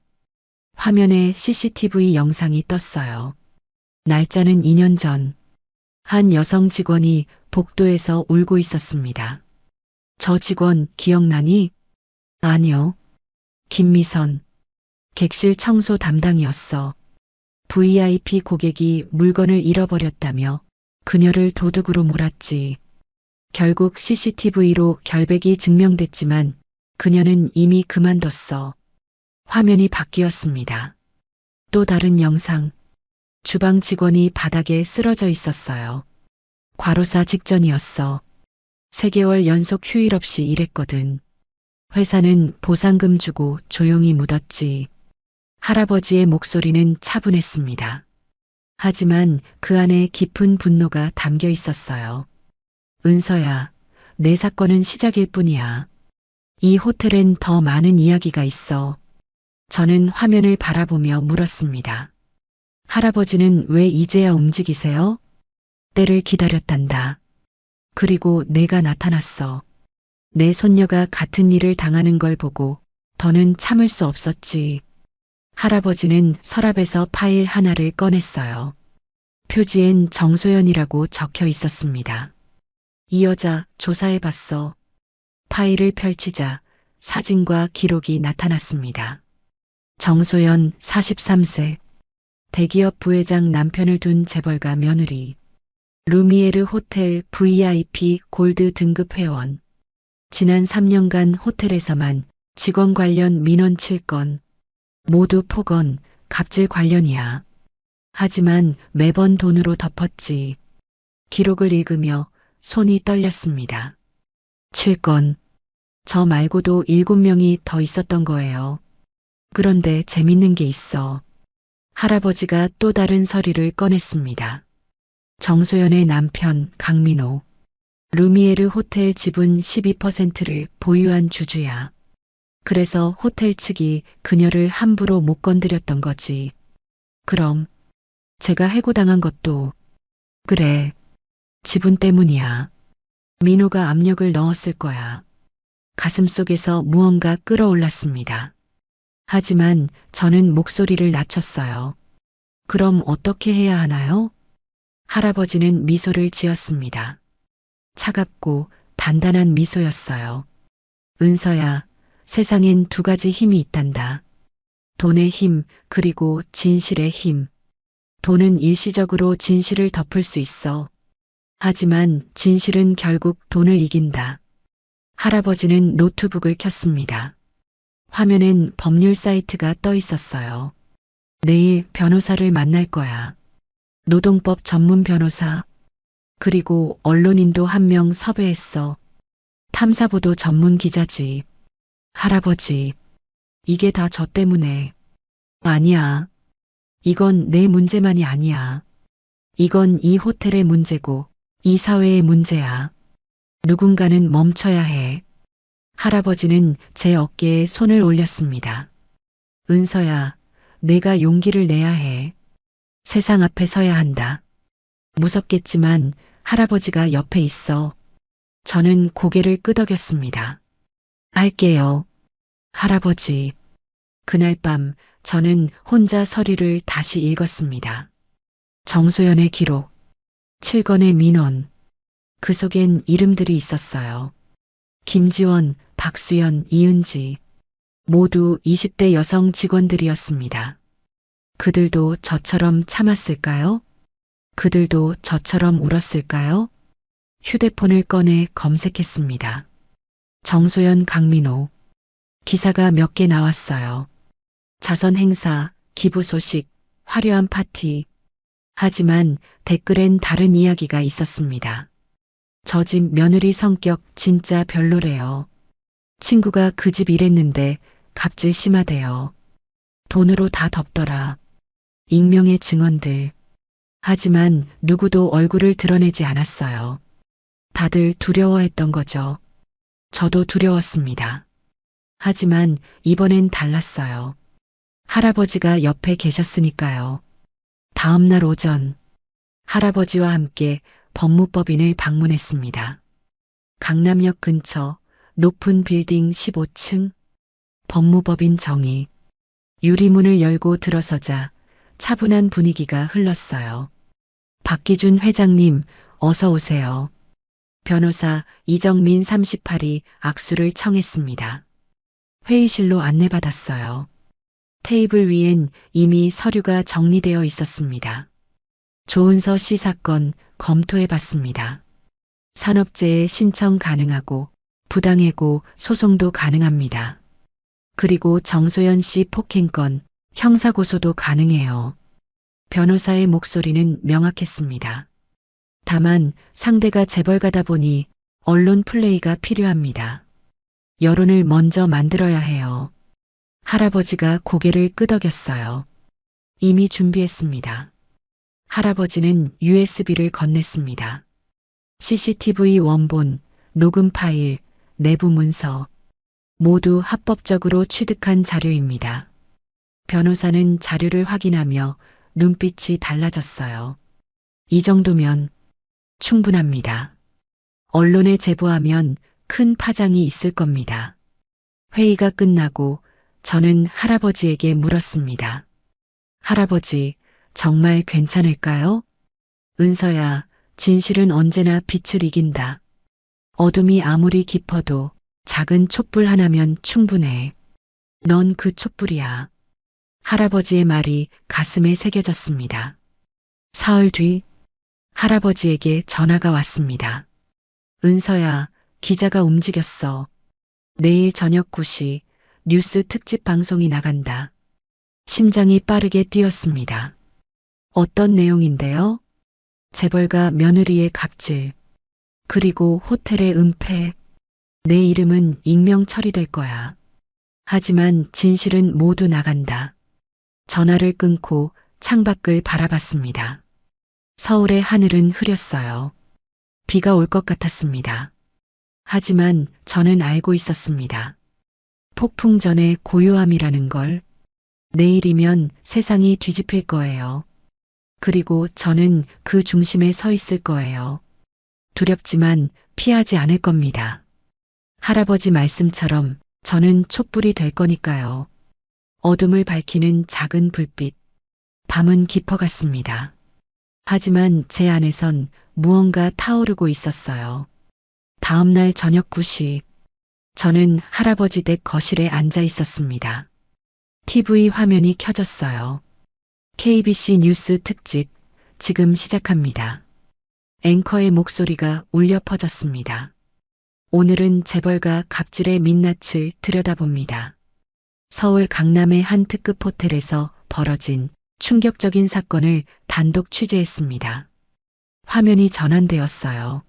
화면에 CCTV 영상이 떴어요. 날짜는 2년 전. 한 여성 직원이 복도에서 울고 있었습니다. 저 직원 기억나니? 아니요. 김미선. 객실 청소 담당이었어. VIP 고객이 물건을 잃어버렸다며 그녀를 도둑으로 몰았지. 결국 CCTV로 결백이 증명됐지만 그녀는 이미 그만뒀어. 화면이 바뀌었습니다. 또 다른 영상. 주방 직원이 바닥에 쓰러져 있었어요. 과로사 직전이었어. 3개월 연속 휴일 없이 일했거든. 회사는 보상금 주고 조용히 묻었지. 할아버지의 목소리는 차분했습니다. 하지만 그 안에 깊은 분노가 담겨 있었어요. 은서야, 내 사건은 시작일 뿐이야. 이 호텔엔 더 많은 이야기가 있어. 저는 화면을 바라보며 물었습니다. 할아버지는 왜 이제야 움직이세요? 때를 기다렸단다. 그리고 내가 나타났어. 내 손녀가 같은 일을 당하는 걸 보고 더는 참을 수 없었지. 할아버지는 서랍에서 파일 하나를 꺼냈어요. 표지엔 정소연이라고 적혀 있었습니다. 이 여자 조사해봤어. 파일을 펼치자 사진과 기록이 나타났습니다. 정소연 43세. 대기업 부회장 남편을 둔 재벌가 며느리. 루미에르 호텔 VIP 골드 등급 회원. 지난 3년간 호텔에서만 직원 관련 민원 7건. 모두 폭언, 갑질 관련이야. 하지만 매번 돈으로 덮었지. 기록을 읽으며 손이 떨렸습니다. 7건. 저 말고도 7명이 더 있었던 거예요. 그런데 재밌는 게 있어. 할아버지가 또 다른 서류를 꺼냈습니다. 정소연의 남편 강민호. 루미에르 호텔 지분 12%를 보유한 주주야. 그래서 호텔 측이 그녀를 함부로 못 건드렸던 거지. 그럼 제가 해고당한 것도 그래. 지분 때문이야. 민호가 압력을 넣었을 거야. 가슴속에서 무언가 끌어올랐습니다. 하지만 저는 목소리를 낮췄어요. 그럼 어떻게 해야 하나요? 할아버지는 미소를 지었습니다. 차갑고 단단한 미소였어요. 은서야, 세상엔 2가지 힘이 있단다. 돈의 힘, 그리고 진실의 힘. 돈은 일시적으로 진실을 덮을 수 있어. 하지만 진실은 결국 돈을 이긴다. 할아버지는 노트북을 켰습니다. 화면엔 법률 사이트가 떠 있었어요. 내일 변호사를 만날 거야. 노동법 전문 변호사. 그리고 언론인도 1명 섭외했어. 탐사보도 전문 기자지. 할아버지, 이게 다 저 때문에. 아니야. 이건 내 문제만이 아니야. 이건 이 호텔의 문제고 이 사회의 문제야. 누군가는 멈춰야 해. 할아버지는 제 어깨에 손을 올렸습니다. 은서야, 내가 용기를 내야 해. 세상 앞에 서야 한다. 무섭겠지만 할아버지가 옆에 있어. 저는 고개를 끄덕였습니다. 할게요. 할아버지. 그날 밤 저는 혼자 서류를 다시 읽었습니다. 정소연의 기록, 7건의 민원. 그 속엔 이름들이 있었어요. 김지원, 박수연, 이은지. 모두 20대 여성 직원들이었습니다. 그들도 저처럼 참았을까요? 그들도 저처럼 울었을까요? 휴대폰을 꺼내 검색했습니다. 정소연, 강민호. 기사가 몇 개 나왔어요. 자선 행사, 기부 소식, 화려한 파티. 하지만 댓글엔 다른 이야기가 있었습니다. 저 집 며느리 성격 진짜 별로래요. 친구가 그 집 일했는데 갑질 심하대요. 돈으로 다 덮더라. 익명의 증언들. 하지만 누구도 얼굴을 드러내지 않았어요. 다들 두려워했던 거죠. 저도 두려웠습니다. 하지만 이번엔 달랐어요. 할아버지가 옆에 계셨으니까요. 다음 날 오전, 할아버지와 함께 법무법인을 방문했습니다. 강남역 근처 높은 빌딩 15층, 법무법인 정의. 유리문을 열고 들어서자 차분한 분위기가 흘렀어요. 박기준 회장님, 어서 오세요. 변호사 이정민 38이 악수를 청했습니다. 회의실로 안내받았어요. 테이블 위엔 이미 서류가 정리되어 있었습니다. 조은서 씨 사건 검토해 봤습니다. 산업재해 신청 가능하고 부당해고 소송도 가능합니다. 그리고 정소연 씨 폭행건 형사고소도 가능해요. 변호사의 목소리는 명확했습니다. 다만 상대가 재벌가다 보니 언론 플레이가 필요합니다. 여론을 먼저 만들어야 해요. 할아버지가 고개를 끄덕였어요. 이미 준비했습니다. 할아버지는 USB를 건넸습니다. CCTV 원본, 녹음 파일, 내부 문서, 모두 합법적으로 취득한 자료입니다. 변호사는 자료를 확인하며 눈빛이 달라졌어요. 이 정도면 충분합니다. 언론에 제보하면 큰 파장이 있을 겁니다. 회의가 끝나고 저는 할아버지에게 물었습니다. 할아버지, 정말 괜찮을까요? 은서야, 진실은 언제나 빛을 이긴다. 어둠이 아무리 깊어도 작은 촛불 하나면 충분해. 넌 그 촛불이야. 할아버지의 말이 가슴에 새겨졌습니다. 사흘 뒤 할아버지에게 전화가 왔습니다. 은서야, 기자가 움직였어. 내일 저녁 9시 뉴스 특집 방송이 나간다. 심장이 빠르게 뛰었습니다. 어떤 내용인데요? 재벌가 며느리의 갑질, 그리고 호텔의 은폐. 내 이름은 익명 처리될 거야. 하지만 진실은 모두 나간다. 전화를 끊고 창밖을 바라봤습니다. 서울의 하늘은 흐렸어요. 비가 올 것 같았습니다. 하지만 저는 알고 있었습니다. 폭풍 전의 고요함이라는 걸. 내일이면 세상이 뒤집힐 거예요. 그리고 저는 그 중심에 서 있을 거예요. 두렵지만 피하지 않을 겁니다. 할아버지 말씀처럼 저는 촛불이 될 거니까요. 어둠을 밝히는 작은 불빛. 밤은 깊어갔습니다. 하지만 제 안에선 무언가 타오르고 있었어요. 다음 날 저녁 9시, 저는 할아버지 댁 거실에 앉아 있었습니다. TV 화면이 켜졌어요. KBC 뉴스 특집, 지금 시작합니다. 앵커의 목소리가 울려 퍼졌습니다. 오늘은 재벌가 갑질의 민낯을 들여다봅니다. 서울 강남의 한 특급 호텔에서 벌어진 충격적인 사건을 단독 취재했습니다. 화면이 전환되었어요.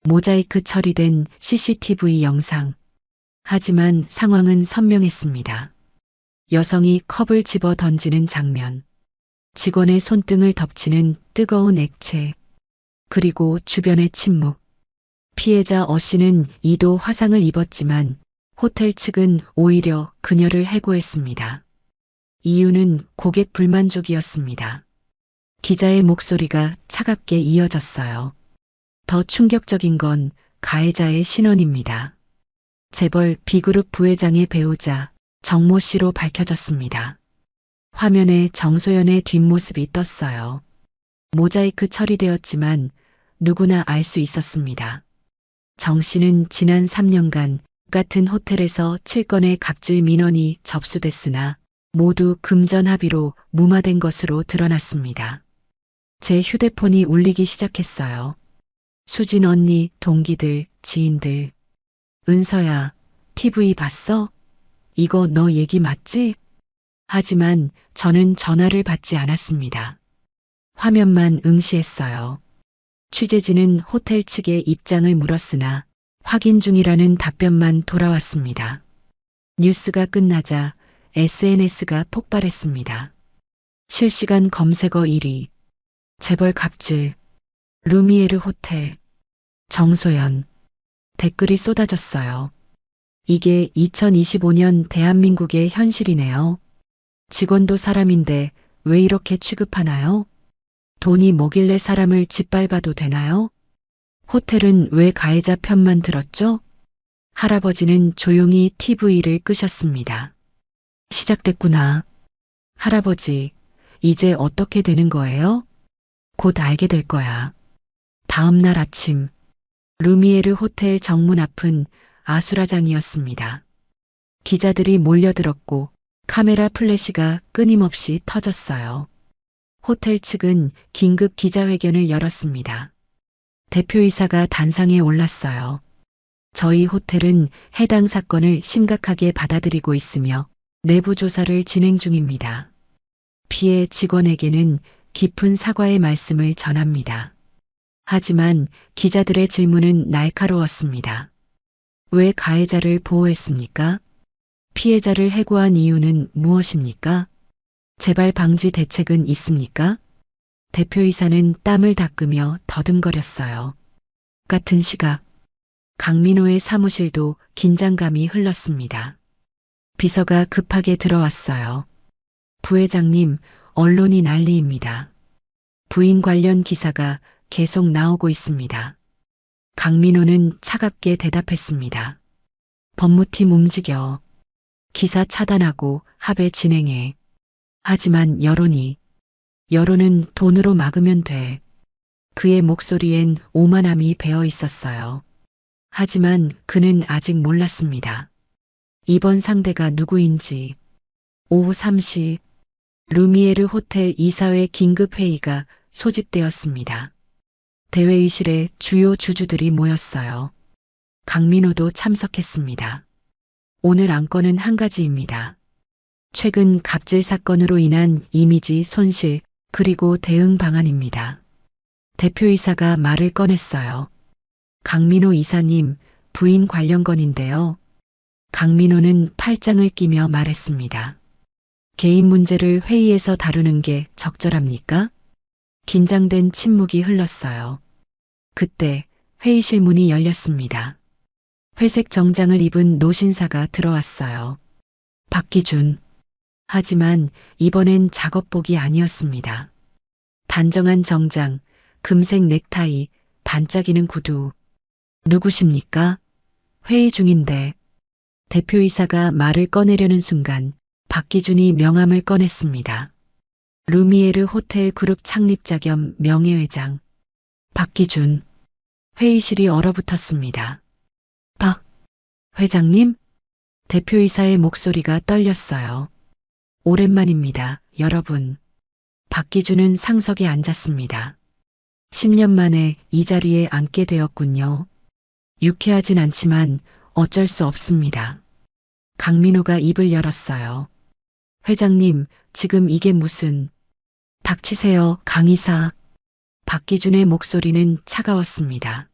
모자이크 처리된 CCTV 영상. 하지만 상황은 선명했습니다. 여성이 컵을 집어 던지는 장면. 직원의 손등을 덮치는 뜨거운 액체. 그리고 주변의 침묵. 피해자 어 씨는 2도 화상을 입었지만 호텔 측은 오히려 그녀를 해고했습니다. 이유는 고객 불만족이었습니다. 기자의 목소리가 차갑게 이어졌어요. 더 충격적인 건 가해자의 신원입니다. 재벌 B그룹 부회장의 배우자 정모 씨로 밝혀졌습니다. 화면에 정소연의 뒷모습이 떴어요. 모자이크 처리되었지만 누구나 알 수 있었습니다. 정 씨는 지난 3년간 같은 호텔에서 7건의 갑질 민원이 접수됐으나 모두 금전 합의로 무마된 것으로 드러났습니다. 제 휴대폰이 울리기 시작했어요. 수진 언니, 동기들, 지인들. 은서야, TV 봤어? 이거 너 얘기 맞지? 하지만 저는 전화를 받지 않았습니다. 화면만 응시했어요. 취재진은 호텔 측의 입장을 물었으나 확인 중이라는 답변만 돌아왔습니다. 뉴스가 끝나자 SNS가 폭발했습니다. 실시간 검색어 1위. 재벌 갑질. 루미에르 호텔. 정소연. 댓글이 쏟아졌어요. 이게 2025년 대한민국의 현실이네요. 직원도 사람인데 왜 이렇게 취급하나요? 돈이 뭐길래 사람을 짓밟아도 되나요? 호텔은 왜 가해자 편만 들었죠? 할아버지는 조용히 TV를 끄셨습니다. 시작됐구나. 할아버지, 이제 어떻게 되는 거예요? 곧 알게 될 거야. 다음 날 아침, 루미에르 호텔 정문 앞은 아수라장이었습니다. 기자들이 몰려들었고 카메라 플래시가 끊임없이 터졌어요. 호텔 측은 긴급 기자회견을 열었습니다. 대표이사가 단상에 올랐어요. 저희 호텔은 해당 사건을 심각하게 받아들이고 있으며 내부 조사를 진행 중입니다. 피해 직원에게는 깊은 사과의 말씀을 전합니다. 하지만 기자들의 질문은 날카로웠습니다. 왜 가해자를 보호했습니까? 피해자를 해고한 이유는 무엇입니까? 재발 방지 대책은 있습니까? 대표이사는 땀을 닦으며 더듬거렸어요. 같은 시각, 강민호의 사무실도 긴장감이 흘렀습니다. 비서가 급하게 들어왔어요. 부회장님, 언론이 난리입니다. 부인 관련 기사가 계속 나오고 있습니다. 강민호는 차갑게 대답했습니다. 법무팀 움직여. 기사 차단하고 합의 진행해. 하지만 여론은 돈으로 막으면 돼. 그의 목소리엔 오만함이 배어 있었어요. 하지만 그는 아직 몰랐습니다. 이번 상대가 누구인지. 오후 3시 루미에르 호텔 이사회 긴급회의가 소집되었습니다. 대회의실에 주요 주주들이 모였어요. 강민호도 참석했습니다. 오늘 안건은 한 가지입니다. 최근 갑질 사건으로 인한 이미지 손실 그리고 대응 방안입니다. 대표이사가 말을 꺼냈어요. 강민호 이사님, 부인 관련 건인데요. 강민호는 팔짱을 끼며 말했습니다. 개인 문제를 회의에서 다루는 게 적절합니까? 긴장된 침묵이 흘렀어요. 그때 회의실 문이 열렸습니다. 회색 정장을 입은 노신사가 들어왔어요. 박기준. 하지만 이번엔 작업복이 아니었습니다. 단정한 정장, 금색 넥타이, 반짝이는 구두. 누구십니까? 회의 중인데. 대표이사가 말을 꺼내려는 순간 박기준이 명함을 꺼냈습니다. 루미에르 호텔 그룹 창립자 겸 명예회장. 박기준. 회의실이 얼어붙었습니다. 박 회장님? 대표이사의 목소리가 떨렸어요. 오랜만입니다, 여러분. 박기준은 상석에 앉았습니다. 10년 만에 이 자리에 앉게 되었군요. 유쾌하진 않지만 어쩔 수 없습니다. 강민호가 입을 열었어요. 회장님, 지금 이게 무슨... 닥치세요, 강 이사. 박기준의 목소리는 차가웠습니다.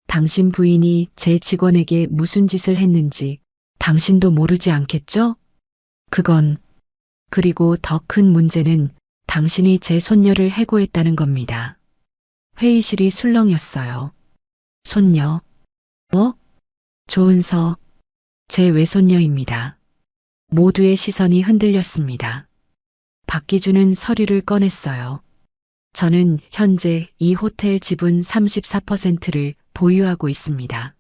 당신 부인이 제 직원에게 무슨 짓을 했는지 당신도 모르지 않겠죠? 그리고 더 큰 문제는 당신이 제 손녀를 해고했다는 겁니다. 회의실이 술렁였어요. 손녀? 뭐? 조은서, 제 외손녀입니다. 모두의 시선이 흔들렸습니다. 박기준은 서류를 꺼냈어요. 저는 현재 이 호텔 지분 34%를 보유하고 있습니다.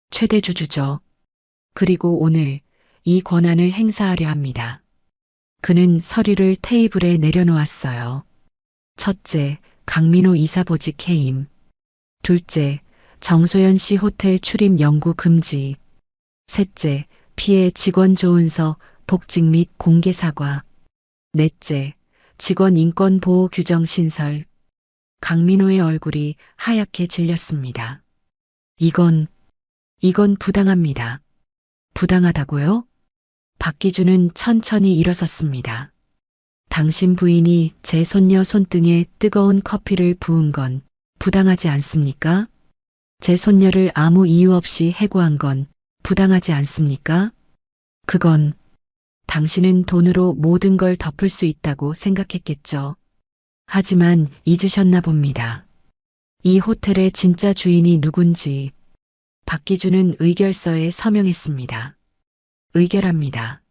최대 주주죠. 그리고 오늘 이 권한을 행사하려 합니다. 그는 서류를 테이블에 내려놓았어요. 첫째, 강민호 이사 보직 해임. 둘째, 정소연 씨 호텔 출입 영구 금지. 셋째, 피해 직원 조은서 복직 및 공개 사과. 넷째, 직원 인권 보호 규정 신설. 강민호의 얼굴이 하얗게 질렸습니다. 이건 부당합니다. 부당하다고요? 박기준은 천천히 일어섰습니다. 당신 부인이 제 손녀 손등에 뜨거운 커피를 부은 건 부당하지 않습니까? 제 손녀를 아무 이유 없이 해고한 건 부당하지 않습니까? 당신은 돈으로 모든 걸 덮을 수 있다고 생각했겠죠. 하지만 잊으셨나 봅니다. 이 호텔의 진짜 주인이 누군지. 박기준은 의결서에 서명했습니다. 의결합니다.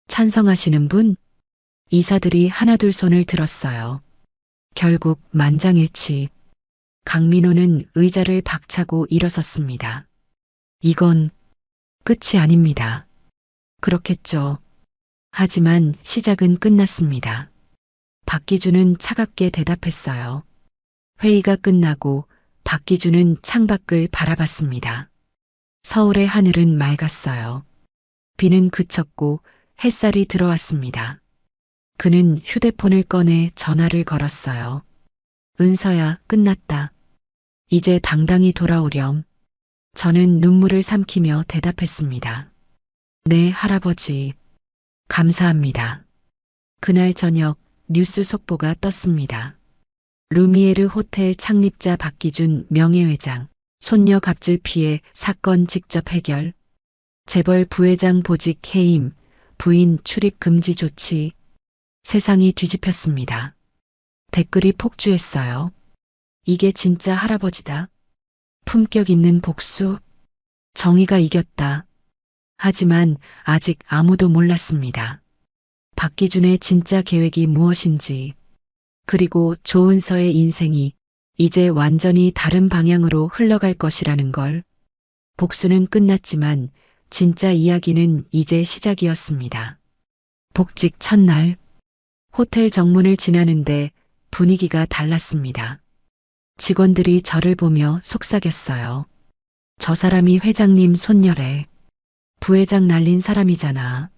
찬성하시는 분? 이사들이 하나둘 손을 들었어요. 결국 만장일치. 강민호는 의자를 박차고 일어섰습니다. 이건 끝이 아닙니다. 그렇겠죠. 하지만 시작은 끝났습니다. 박기준은 차갑게 대답했어요. 회의가 끝나고 박기준은 창밖을 바라봤습니다. 서울의 하늘은 맑았어요. 비는 그쳤고 햇살이 들어왔습니다. 그는 휴대폰을 꺼내 전화를 걸었어요. 은서야, 끝났다. 이제 당당히 돌아오렴. 저는 눈물을 삼키며 대답했습니다. 네, 할아버지. 감사합니다. 그날 저녁 뉴스 속보가 떴습니다. 루미에르 호텔 창립자 박기준 명예회장, 손녀 갑질 피해 사건 직접 해결, 재벌 부회장 보직 해임, 부인 출입 금지 조치. 세상이 뒤집혔습니다. 댓글이 폭주했어요. 이게 진짜 할아버지다. 품격 있는 복수. 정의가 이겼다. 하지만 아직 아무도 몰랐습니다. 박기준의 진짜 계획이 무엇인지, 그리고 조은서의 인생이 이제 완전히 다른 방향으로 흘러갈 것이라는 걸. 복수는 끝났지만 진짜 이야기는 이제 시작이었습니다. 복직 첫날, 호텔 정문을 지나는데 분위기가 달랐습니다. 직원들이 저를 보며 속삭였어요. 저 사람이 회장님 손녀래. 부회장 날린 사람이잖아.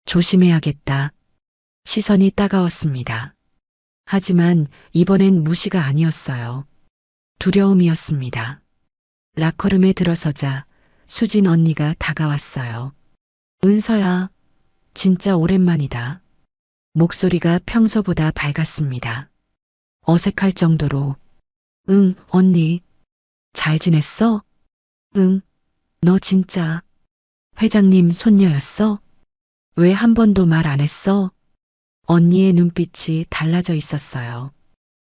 조심해야겠다. 시선이 따가웠습니다. 하지만 이번엔 무시가 아니었어요. 두려움이었습니다. 라커룸에 들어서자 수진 언니가 다가왔어요. 은서야, 진짜 오랜만이다. 목소리가 평소보다 밝았습니다. 어색할 정도로. 응, 언니. 잘 지냈어? 응. 너 진짜 회장님 손녀였어? 왜 한 번도 말 안 했어? 언니의 눈빛이 달라져 있었어요.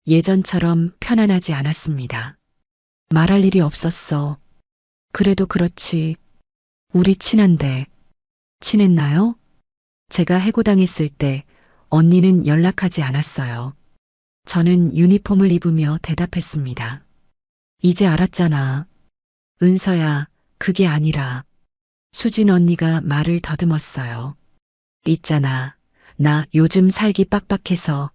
예전처럼 편안하지 않았습니다. 말할 일이 없었어. 그래도 그렇지. 우리 친한데. 친했나요? 제가 해고당했을 때 언니는 연락하지 않았어요. 저는 유니폼을 입으며 대답했습니다. 이제 알았잖아. 은서야, 그게 아니라. 수진 언니가 말을 더듬었어요. 있잖아. 나 요즘 살기 빡빡해서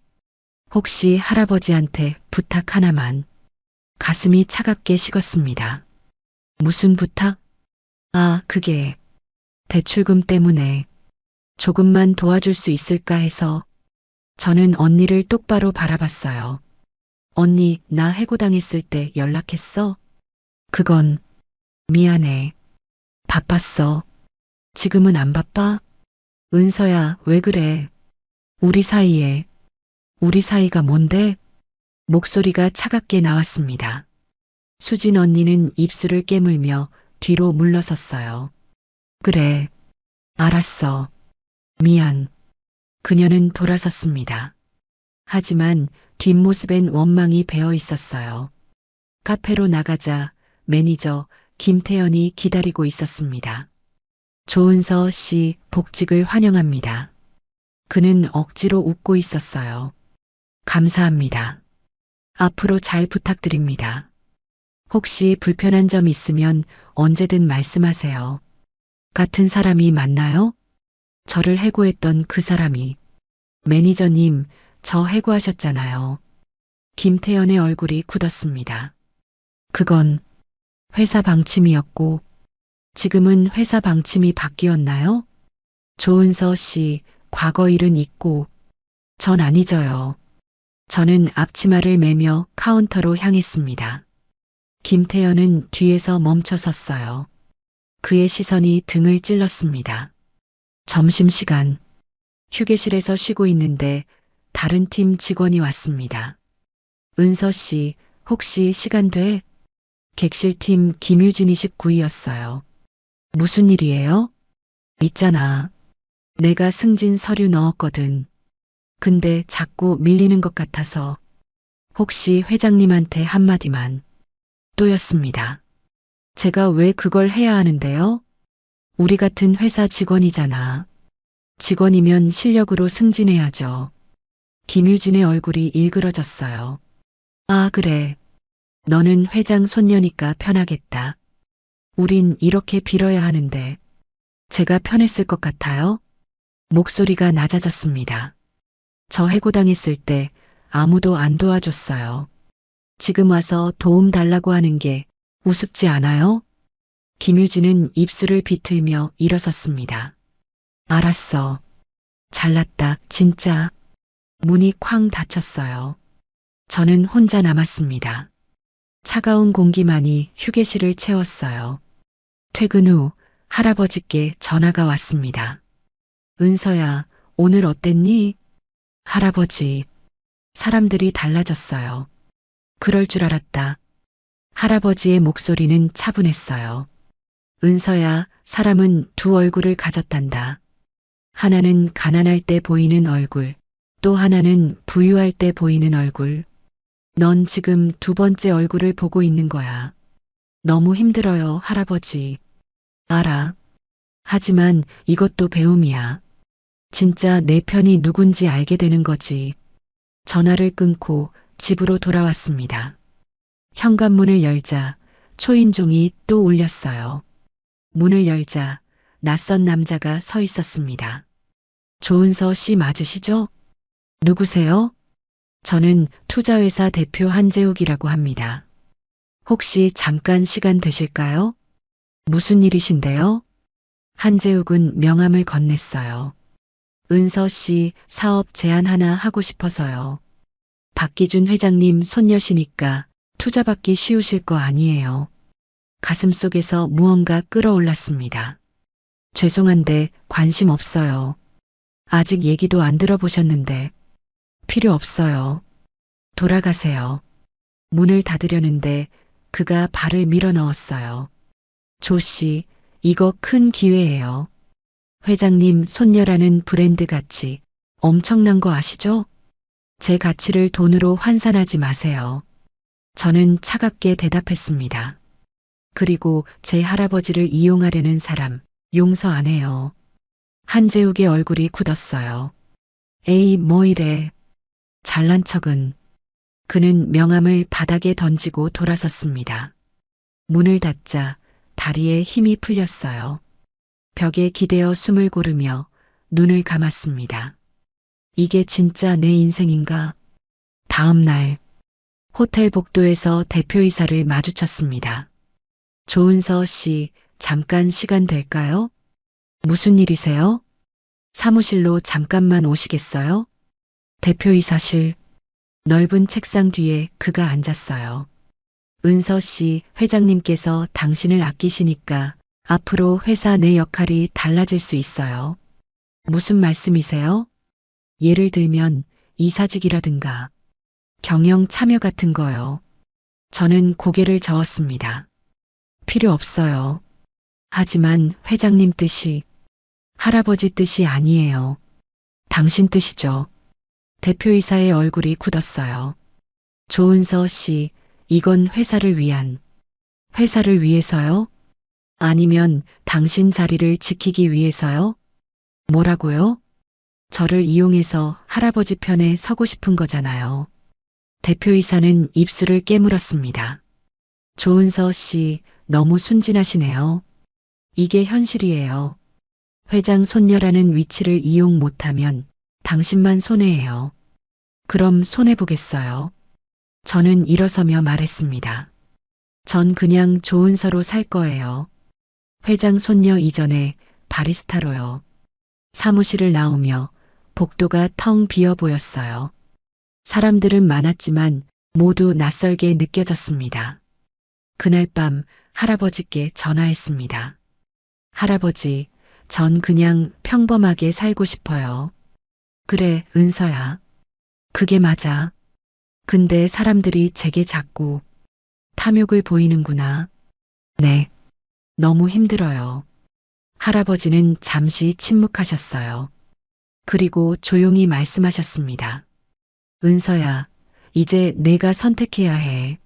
혹시 할아버지한테 부탁 하나만. 가슴이 차갑게 식었습니다. 무슨 부탁? 아, 그게 대출금 때문에 조금만 도와줄 수 있을까 해서. 저는 언니를 똑바로 바라봤어요. 언니, 나 해고당했을 때 연락했어? 그건 미안해. 바빴어. 지금은 안 바빠? 은서야, 왜 그래? 우리 사이가 뭔데? 목소리가 차갑게 나왔습니다. 수진 언니는 입술을 깨물며 뒤로 물러섰어요. 그래. 알았어. 미안. 그녀는 돌아섰습니다. 하지만 뒷모습엔 원망이 배어 있었어요. 카페로 나가자 매니저 김태연이 기다리고 있었습니다. 조은서 씨 복직을 환영합니다. 그는 억지로 웃고 있었어요. 감사합니다. 앞으로 잘 부탁드립니다. 혹시 불편한 점 있으면 언제든 말씀하세요. 같은 사람이 맞나요? 저를 해고했던 그 사람이. 매니저님, 저 해고하셨잖아요. 김태연의 얼굴이 굳었습니다. 그건 회사 방침이었고, 지금은 회사 방침이 바뀌었나요? 조은서 씨, 과거 일은 잊고, 전 안 잊어요. 저는 앞치마를 매며 카운터로 향했습니다. 김태연은 뒤에서 멈춰 섰어요. 그의 시선이 등을 찔렀습니다. 점심시간. 휴게실에서 쉬고 있는데 다른 팀 직원이 왔습니다. 은서 씨, 혹시 시간 돼? 객실팀 김유진 29이었어요. 무슨 일이에요? 있잖아. 내가 승진 서류 넣었거든. 근데 자꾸 밀리는 것 같아서 혹시 회장님한테 한마디만. 또였습니다. 제가 왜 그걸 해야 하는데요? 우리 같은 회사 직원이잖아. 직원이면 실력으로 승진해야죠. 김유진의 얼굴이 일그러졌어요. 아, 그래. 너는 회장 손녀니까 편하겠다. 우린 이렇게 빌어야 하는데 제가 편했을 것 같아요? 목소리가 낮아졌습니다. 저 해고당했을 때 아무도 안 도와줬어요. 지금 와서 도움 달라고 하는 게 우습지 않아요? 김유진은 입술을 비틀며 일어섰습니다. 알았어. 잘났다, 진짜. 문이 쾅 닫혔어요. 저는 혼자 남았습니다. 차가운 공기만이 휴게실을 채웠어요. 퇴근 후 할아버지께 전화가 왔습니다. 은서야, 오늘 어땠니? 할아버지, 사람들이 달라졌어요. 그럴 줄 알았다. 할아버지의 목소리는 차분했어요. 은서야, 사람은 두 얼굴을 가졌단다. 하나는 가난할 때 보이는 얼굴, 또 하나는 부유할 때 보이는 얼굴. 넌 지금 두 번째 얼굴을 보고 있는 거야. 너무 힘들어요, 할아버지. 알아. 하지만 이것도 배움이야. 진짜 내 편이 누군지 알게 되는 거지. 전화를 끊고 집으로 돌아왔습니다. 현관문을 열자 초인종이 또 울렸어요. 문을 열자 낯선 남자가 서 있었습니다. 조은서 씨 맞으시죠? 누구세요? 저는 투자회사 대표 한재욱이라고 합니다. 혹시 잠깐 시간 되실까요? 무슨 일이신데요? 한재욱은 명함을 건넸어요. 은서 씨 사업 제안 하나 하고 싶어서요. 박기준 회장님 손녀시니까 투자 받기 쉬우실 거 아니에요. 가슴속에서 무언가 끌어올랐습니다. 죄송한데 관심 없어요. 아직 얘기도 안 들어보셨는데. 필요 없어요. 돌아가세요. 문을 닫으려는데 그가 발을 밀어 넣었어요. 조 씨, 이거 큰 기회예요. 회장님 손녀라는 브랜드 가치 엄청난 거 아시죠? 제 가치를 돈으로 환산하지 마세요. 저는 차갑게 대답했습니다. 그리고 제 할아버지를 이용하려는 사람 용서 안 해요. 한재욱의 얼굴이 굳었어요. 에이, 뭐 이래. 잘난 척은. 그는 명함을 바닥에 던지고 돌아섰습니다. 문을 닫자 다리에 힘이 풀렸어요. 벽에 기대어 숨을 고르며 눈을 감았습니다. 이게 진짜 내 인생인가? 다음 날 호텔 복도에서 대표이사를 마주쳤습니다. 조은서 씨, 잠깐 시간 될까요? 무슨 일이세요? 사무실로 잠깐만 오시겠어요? 대표이사실. 넓은 책상 뒤에 그가 앉았어요. 은서 씨, 회장님께서 당신을 아끼시니까 앞으로 회사 내 역할이 달라질 수 있어요. 무슨 말씀이세요? 예를 들면 이사직이라든가 경영 참여 같은 거요. 저는 고개를 저었습니다. 필요 없어요. 하지만 회장님 뜻이 할아버지 뜻이 아니에요. 당신 뜻이죠. 대표이사의 얼굴이 굳었어요. 조은서 씨, 이건 회사를 위해서요? 아니면 당신 자리를 지키기 위해서요? 뭐라고요? 저를 이용해서 할아버지 편에 서고 싶은 거잖아요. 대표이사는 입술을 깨물었습니다. 조은서 씨, 너무 순진하시네요. 이게 현실이에요. 회장 손녀라는 위치를 이용 못하면 당신만 손해예요. 그럼 손해보겠어요. 저는 일어서며 말했습니다. 전 그냥 조은서로 살 거예요. 회장 손녀 이전에 바리스타로요. 사무실을 나오며 복도가 텅 비어 보였어요. 사람들은 많았지만 모두 낯설게 느껴졌습니다. 그날 밤 할아버지께 전화했습니다. 할아버지, 전 그냥 평범하게 살고 싶어요. 그래, 은서야. 그게 맞아. 근데 사람들이 제게 자꾸 탐욕을 보이는구나. 네. 너무 힘들어요. 할아버지는 잠시 침묵하셨어요. 그리고 조용히 말씀하셨습니다. 은서야, 이제 내가 선택해야 해.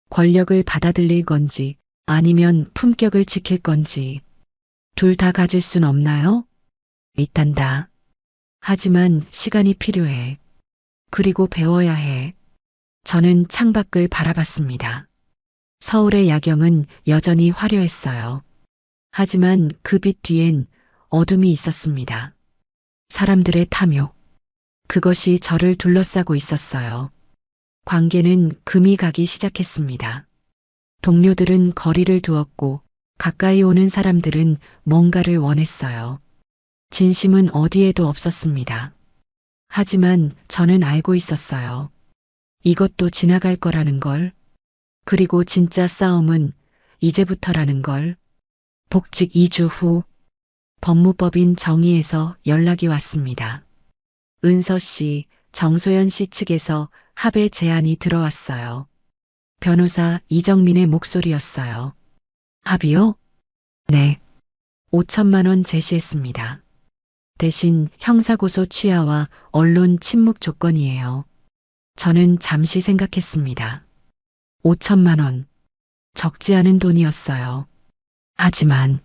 권력을 받아들일 건지 아니면 품격을 지킬 건지. 둘 다 가질 순 없나요? 있단다. 하지만 시간이 필요해. 그리고 배워야 해. 저는 창밖을 바라봤습니다. 서울의 야경은 여전히 화려했어요. 하지만 그 빛 뒤엔 어둠이 있었습니다. 사람들의 탐욕. 그것이 저를 둘러싸고 있었어요. 관계는 금이 가기 시작했습니다. 동료들은 거리를 두었고 가까이 오는 사람들은 뭔가를 원했어요. 진심은 어디에도 없었습니다. 하지만 저는 알고 있었어요. 이것도 지나갈 거라는 걸. 그리고 진짜 싸움은 이제부터라는 걸. 복직 2주 후 법무법인 정의에서 연락이 왔습니다. 은서 씨, 정소연 씨 측에서 합의 제안이 들어왔어요. 변호사 이정민의 목소리였어요. 합의요? 네. 5천만 원 제시했습니다. 대신 형사고소 취하와 언론 침묵 조건이에요. 저는 잠시 생각했습니다. 5천만 원. 적지 않은 돈이었어요. 하지만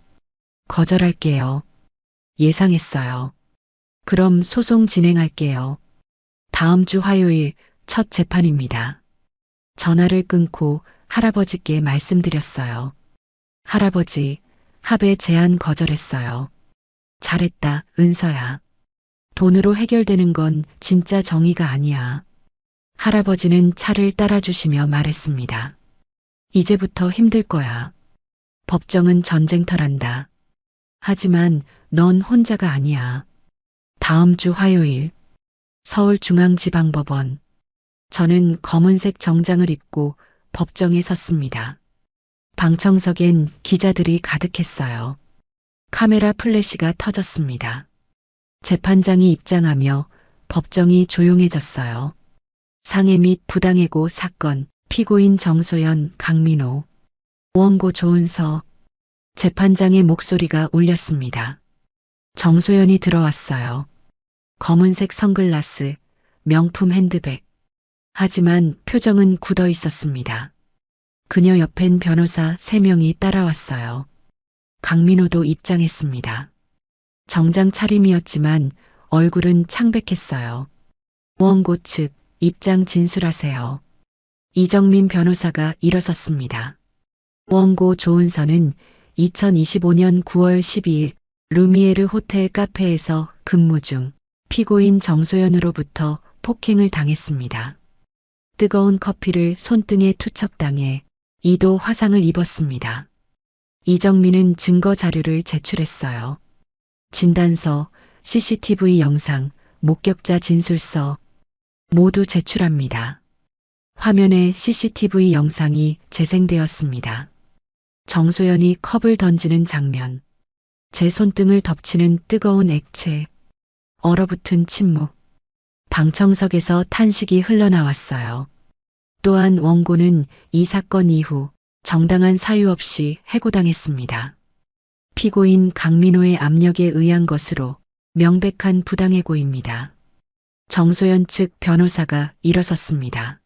거절할게요. 예상했어요. 그럼 소송 진행할게요. 다음 주 화요일 첫 재판입니다. 전화를 끊고 할아버지께 말씀드렸어요. 할아버지, 합의 제안 거절했어요. 잘했다, 은서야. 돈으로 해결되는 건 진짜 정의가 아니야. 할아버지는 차를 따라주시며 말했습니다. 이제부터 힘들 거야. 법정은 전쟁터란다. 하지만 넌 혼자가 아니야. 다음 주 화요일 서울중앙지방법원. 저는 검은색 정장을 입고 법정에 섰습니다. 방청석엔 기자들이 가득했어요. 카메라 플래시가 터졌습니다. 재판장이 입장하며 법정이 조용해졌어요. 상해 및 부당해고 사건, 피고인 정소연, 강민호, 원고 조은서. 재판장의 목소리가 울렸습니다. 정소연이 들어왔어요. 검은색 선글라스, 명품 핸드백. 하지만 표정은 굳어 있었습니다. 그녀 옆엔 변호사 3명이 따라왔어요. 강민호도 입장했습니다. 정장 차림이었지만 얼굴은 창백했어요. 원고 측 입장 진술하세요. 이정민 변호사가 일어섰습니다. 원고 조은서는 2025년 9월 12일 루미에르 호텔 카페에서 근무 중 피고인 정소연으로부터 폭행을 당했습니다. 뜨거운 커피를 손등에 투척당해 2도 화상을 입었습니다. 이정민은 증거 자료를 제출했어요. 진단서, CCTV 영상, 목격자 진술서 모두 제출합니다. 화면에 CCTV 영상이 재생되었습니다. 정소연이 컵을 던지는 장면, 제 손등을 덮치는 뜨거운 액체, 얼어붙은 침묵, 방청석에서 탄식이 흘러나왔어요. 또한 원고는 이 사건 이후 정당한 사유 없이 해고당했습니다. 피고인 강민호의 압력에 의한 것으로 명백한 부당해고입니다. 정소연 측 변호사가 일어섰습니다.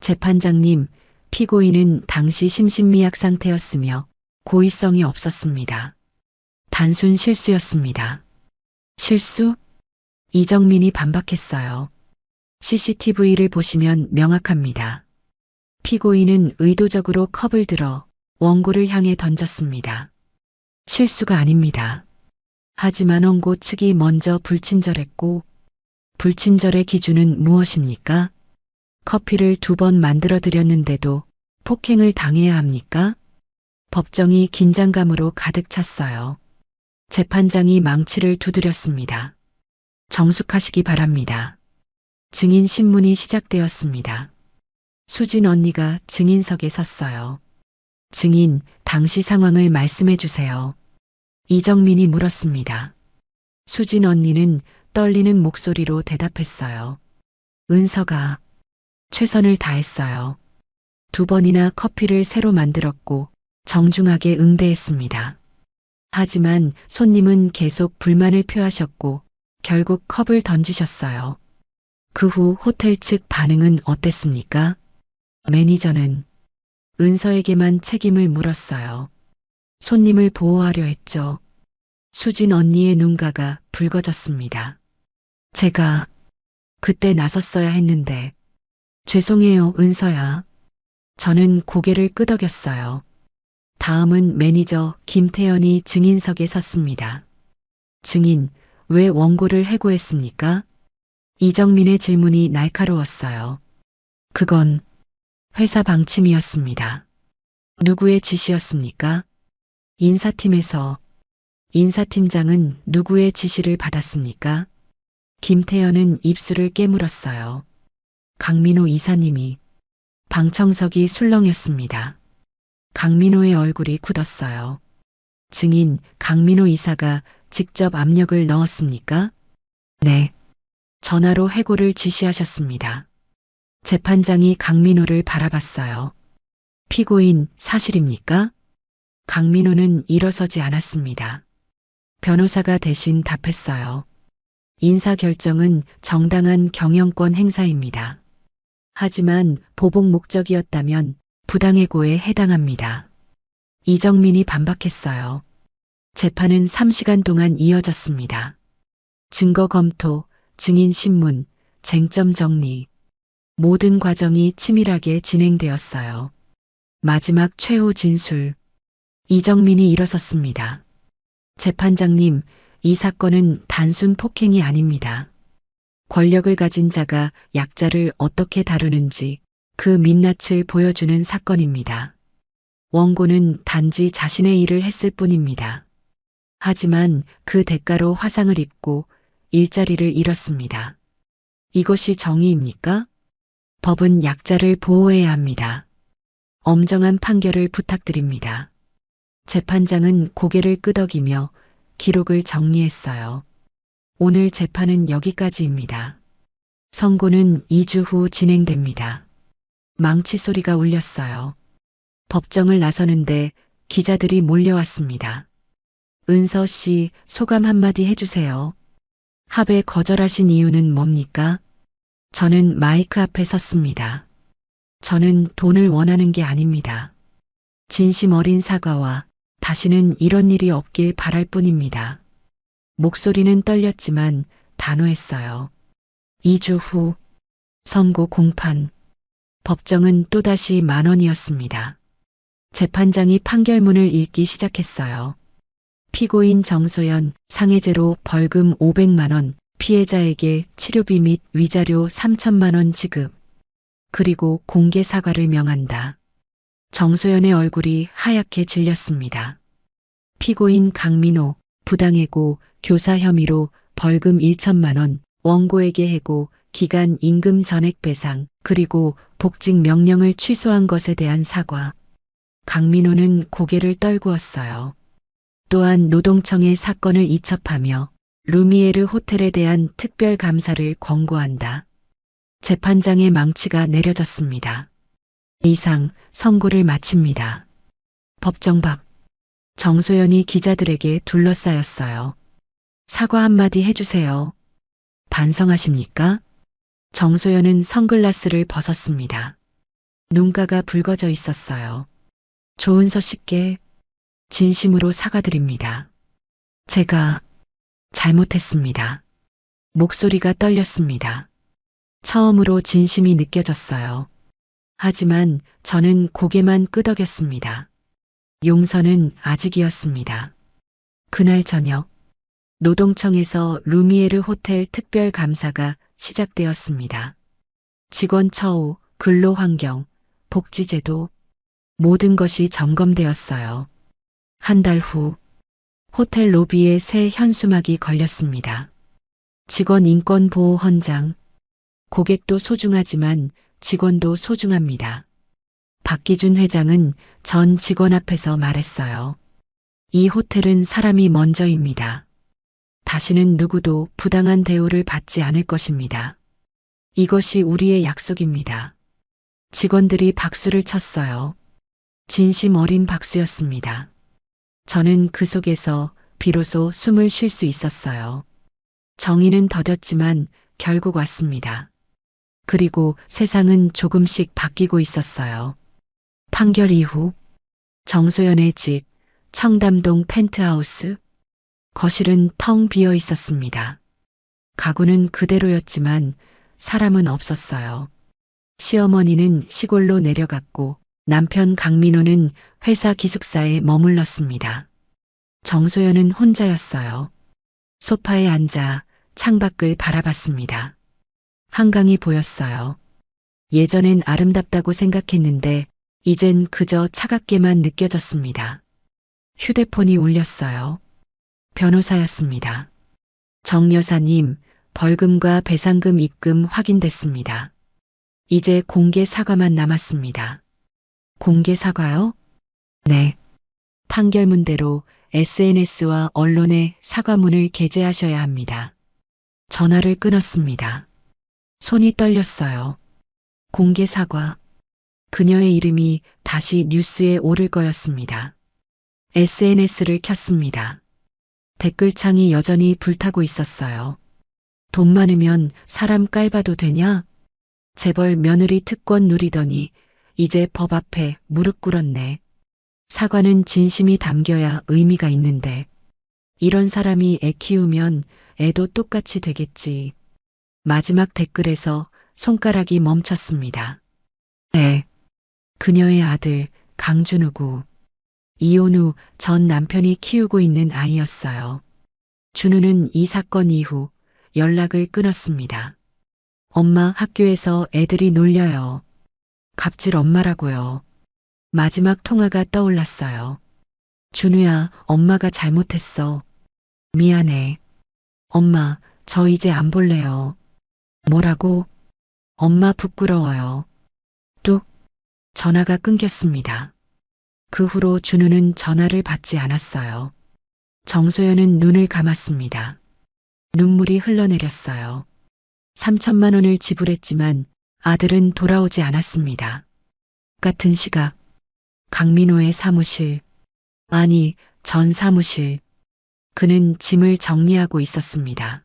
재판장님, 피고인은 당시 심신미약 상태였으며 고의성이 없었습니다. 단순 실수였습니다. 실수? 이정민이 반박했어요. CCTV를 보시면 명확합니다. 피고인은 의도적으로 컵을 들어 원고를 향해 던졌습니다. 실수가 아닙니다. 하지만 원고 측이 먼저 불친절했고, 불친절의 기준은 무엇입니까? 커피를 2번 만들어 드렸는데도 폭행을 당해야 합니까? 법정이 긴장감으로 가득 찼어요. 재판장이 망치를 두드렸습니다. 정숙하시기 바랍니다. 증인 신문이 시작되었습니다. 수진 언니가 증인석에 섰어요. 증인, 당시 상황을 말씀해 주세요. 이정민이 물었습니다. 수진 언니는 떨리는 목소리로 대답했어요. 은서가 최선을 다했어요. 2번이나 커피를 새로 만들었고 정중하게 응대했습니다. 하지만 손님은 계속 불만을 표하셨고 결국 컵을 던지셨어요. 그 후 호텔 측 반응은 어땠습니까? 매니저는 은서에게만 책임을 물었어요. 손님을 보호하려 했죠. 수진 언니의 눈가가 붉어졌습니다. 제가 그때 나섰어야 했는데. 죄송해요, 은서야. 저는 고개를 끄덕였어요. 다음은 매니저 김태연이 증인석에 섰습니다. 증인, 왜 원고를 해고했습니까? 이정민의 질문이 날카로웠어요. 그건 회사 방침이었습니다. 누구의 지시였습니까? 인사팀에서. 인사팀장은 누구의 지시를 받았습니까? 김태현은 입술을 깨물었어요. 강민호 이사님이. 방청석이 술렁였습니다. 강민호의 얼굴이 굳었어요. 증인 강민호 이사가 직접 압력을 넣었습니까? 네. 전화로 해고를 지시하셨습니다. 재판장이 강민호를 바라봤어요. 피고인 사실입니까? 강민호는 일어서지 않았습니다. 변호사가 대신 답했어요. 인사결정은 정당한 경영권 행사입니다. 하지만 보복 목적이었다면 부당해고에 해당합니다. 이정민이 반박했어요. 재판은 3시간 동안 이어졌습니다. 증거 검토, 증인 신문, 쟁점 정리. 모든 과정이 치밀하게 진행되었어요. 마지막 최후 진술. 이정민이 일어섰습니다. 재판장님, 이 사건은 단순 폭행이 아닙니다. 권력을 가진 자가 약자를 어떻게 다루는지 그 민낯을 보여주는 사건입니다. 원고는 단지 자신의 일을 했을 뿐입니다. 하지만 그 대가로 화상을 입고 일자리를 잃었습니다. 이것이 정의입니까? 법은 약자를 보호해야 합니다. 엄정한 판결을 부탁드립니다. 재판장은 고개를 끄덕이며 기록을 정리했어요. 오늘 재판은 여기까지입니다. 선고는 2주 후 진행됩니다. 망치 소리가 울렸어요. 법정을 나서는데 기자들이 몰려왔습니다. 은서 씨, 소감 한마디 해주세요. 합의 거절하신 이유는 뭡니까? 저는 마이크 앞에 섰습니다. 저는 돈을 원하는 게 아닙니다. 진심 어린 사과와 다시는 이런 일이 없길 바랄 뿐입니다. 목소리는 떨렸지만 단호했어요. 2주 후 선고 공판. 법정은 또다시 10,000원이었습니다. 재판장이 판결문을 읽기 시작했어요. 피고인 정소연 상해죄로 벌금 500만 원, 피해자에게 치료비 및 위자료 3천만 원 지급. 그리고 공개 사과를 명한다. 정소연의 얼굴이 하얗게 질렸습니다. 피고인 강민호, 부당해고, 교사 혐의로 벌금 1천만 원, 원고에게 해고, 기간 임금 전액 배상, 그리고 복직 명령을 취소한 것에 대한 사과. 강민호는 고개를 떨구었어요. 또한 노동청의 사건을 이첩하며 루미에르 호텔에 대한 특별 감사를 권고한다. 재판장의 망치가 내려졌습니다. 이상 선고를 마칩니다. 법정 밖. 정소연이 기자들에게 둘러싸였어요. 사과 한마디 해주세요. 반성하십니까? 정소연은 선글라스를 벗었습니다. 눈가가 붉어져 있었어요. 조은서 씨께 진심으로 사과드립니다. 제가 잘못했습니다. 목소리가 떨렸습니다. 처음으로 진심이 느껴졌어요. 하지만 저는 고개만 끄덕였습니다. 용서는 아직이었습니다. 그날 저녁, 노동청에서 루미에르 호텔 특별 감사가 시작되었습니다. 직원 처우, 근로환경, 복지제도, 모든 것이 점검되었어요. 한 달 후, 호텔 로비에 새 현수막이 걸렸습니다. 직원 인권 보호 헌장. 고객도 소중하지만 직원도 소중합니다. 박기준 회장은 전 직원 앞에서 말했어요. 이 호텔은 사람이 먼저입니다. 다시는 누구도 부당한 대우를 받지 않을 것입니다. 이것이 우리의 약속입니다. 직원들이 박수를 쳤어요. 진심 어린 박수였습니다. 저는 그 속에서 비로소 숨을 쉴 수 있었어요. 정의는 더뎠지만 결국 왔습니다. 그리고 세상은 조금씩 바뀌고 있었어요. 판결 이후 정소연의 집, 청담동 펜트하우스, 거실은 텅 비어 있었습니다. 가구는 그대로였지만 사람은 없었어요. 시어머니는 시골로 내려갔고 남편 강민호는 회사 기숙사에 머물렀습니다. 정소연은 혼자였어요. 소파에 앉아 창밖을 바라봤습니다. 한강이 보였어요. 예전엔 아름답다고 생각했는데 이젠 그저 차갑게만 느껴졌습니다. 휴대폰이 울렸어요. 변호사였습니다. 정 여사님, 벌금과 배상금 입금 확인됐습니다. 이제 공개 사과만 남았습니다. 공개 사과요? 네. 판결문대로 SNS와 언론에 사과문을 게재하셔야 합니다. 전화를 끊었습니다. 손이 떨렸어요. 공개 사과. 그녀의 이름이 다시 뉴스에 오를 거였습니다. SNS를 켰습니다. 댓글창이 여전히 불타고 있었어요. 돈 많으면 사람 깔봐도 되냐? 재벌 며느리 특권 누리더니 이제 법 앞에 무릎 꿇었네. 사과는 진심이 담겨야 의미가 있는데 이런 사람이 애 키우면 애도 똑같이 되겠지. 마지막 댓글에서 손가락이 멈췄습니다. 네. 그녀의 아들 강준우고 이혼 후 전 남편이 키우고 있는 아이였어요. 준우는 이 사건 이후 연락을 끊었습니다. 엄마 학교에서 애들이 놀려요. 갑질 엄마라고요. 마지막 통화가 떠올랐어요. 준우야, 엄마가 잘못했어. 미안해. 엄마, 저 이제 안 볼래요. 뭐라고? 엄마 부끄러워요. 뚝. 전화가 끊겼습니다. 그 후로 준우는 전화를 받지 않았어요. 정소연은 눈을 감았습니다. 눈물이 흘러내렸어요. 3천만 원을 지불했지만 아들은 돌아오지 않았습니다. 같은 시각, 강민호의 사무실, 아니, 전 사무실. 그는 짐을 정리하고 있었습니다.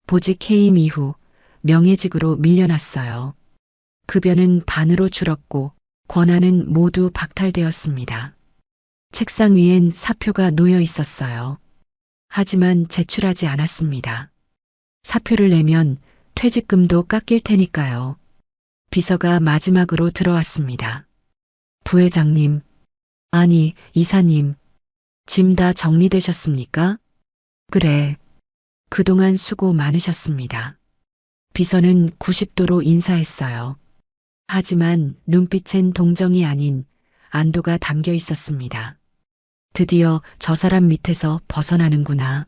보직 해임 이후 명예직으로 밀려났어요. 급여는 반으로 줄었고 권한은 모두 박탈되었습니다. 책상 위엔 사표가 놓여 있었어요. 하지만 제출하지 않았습니다. 사표를 내면 퇴직금도 깎일 테니까요. 비서가 마지막으로 들어왔습니다. 부회장님, 아니, 이사님, 짐 다 정리되셨습니까? 그래. 그동안 수고 많으셨습니다. 비서는 90도로 인사했어요. 하지만 눈빛엔 동정이 아닌 안도가 담겨 있었습니다. 드디어 저 사람 밑에서 벗어나는구나.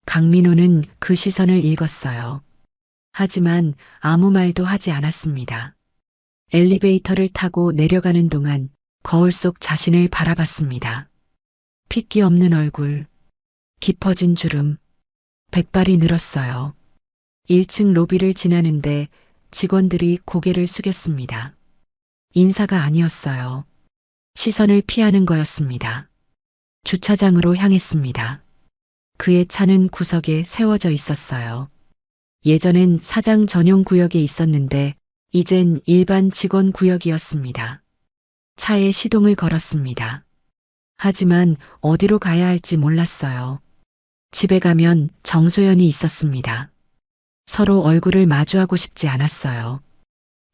강민호는 그 시선을 읽었어요. 하지만 아무 말도 하지 않았습니다. 엘리베이터를 타고 내려가는 동안 거울 속 자신을 바라봤습니다. 핏기 없는 얼굴, 깊어진 주름, 백발이 늘었어요. 1층 로비를 지나는데 직원들이 고개를 숙였습니다. 인사가 아니었어요. 시선을 피하는 거였습니다. 주차장으로 향했습니다. 그의 차는 구석에 세워져 있었어요. 예전엔 사장 전용 구역에 있었는데 이젠 일반 직원 구역이었습니다. 차에 시동을 걸었습니다. 하지만 어디로 가야 할지 몰랐어요. 집에 가면 정소연이 있었습니다. 서로 얼굴을 마주하고 싶지 않았어요.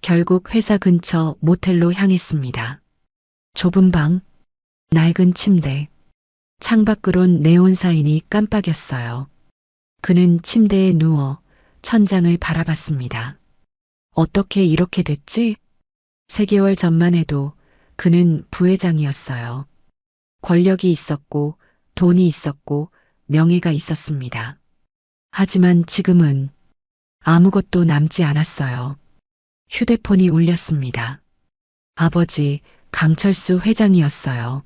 결국 회사 근처 모텔로 향했습니다. 좁은 방, 낡은 침대, 창밖으론 네온 사인이 깜빡였어요. 그는 침대에 누워 천장을 바라봤습니다. 어떻게 이렇게 됐지? 3개월 전만 해도 그는 부회장이었어요. 권력이 있었고 돈이 있었고 명예가 있었습니다. 하지만 지금은 아무것도 남지 않았어요. 휴대폰이 울렸습니다. 아버지, 강철수 회장이었어요.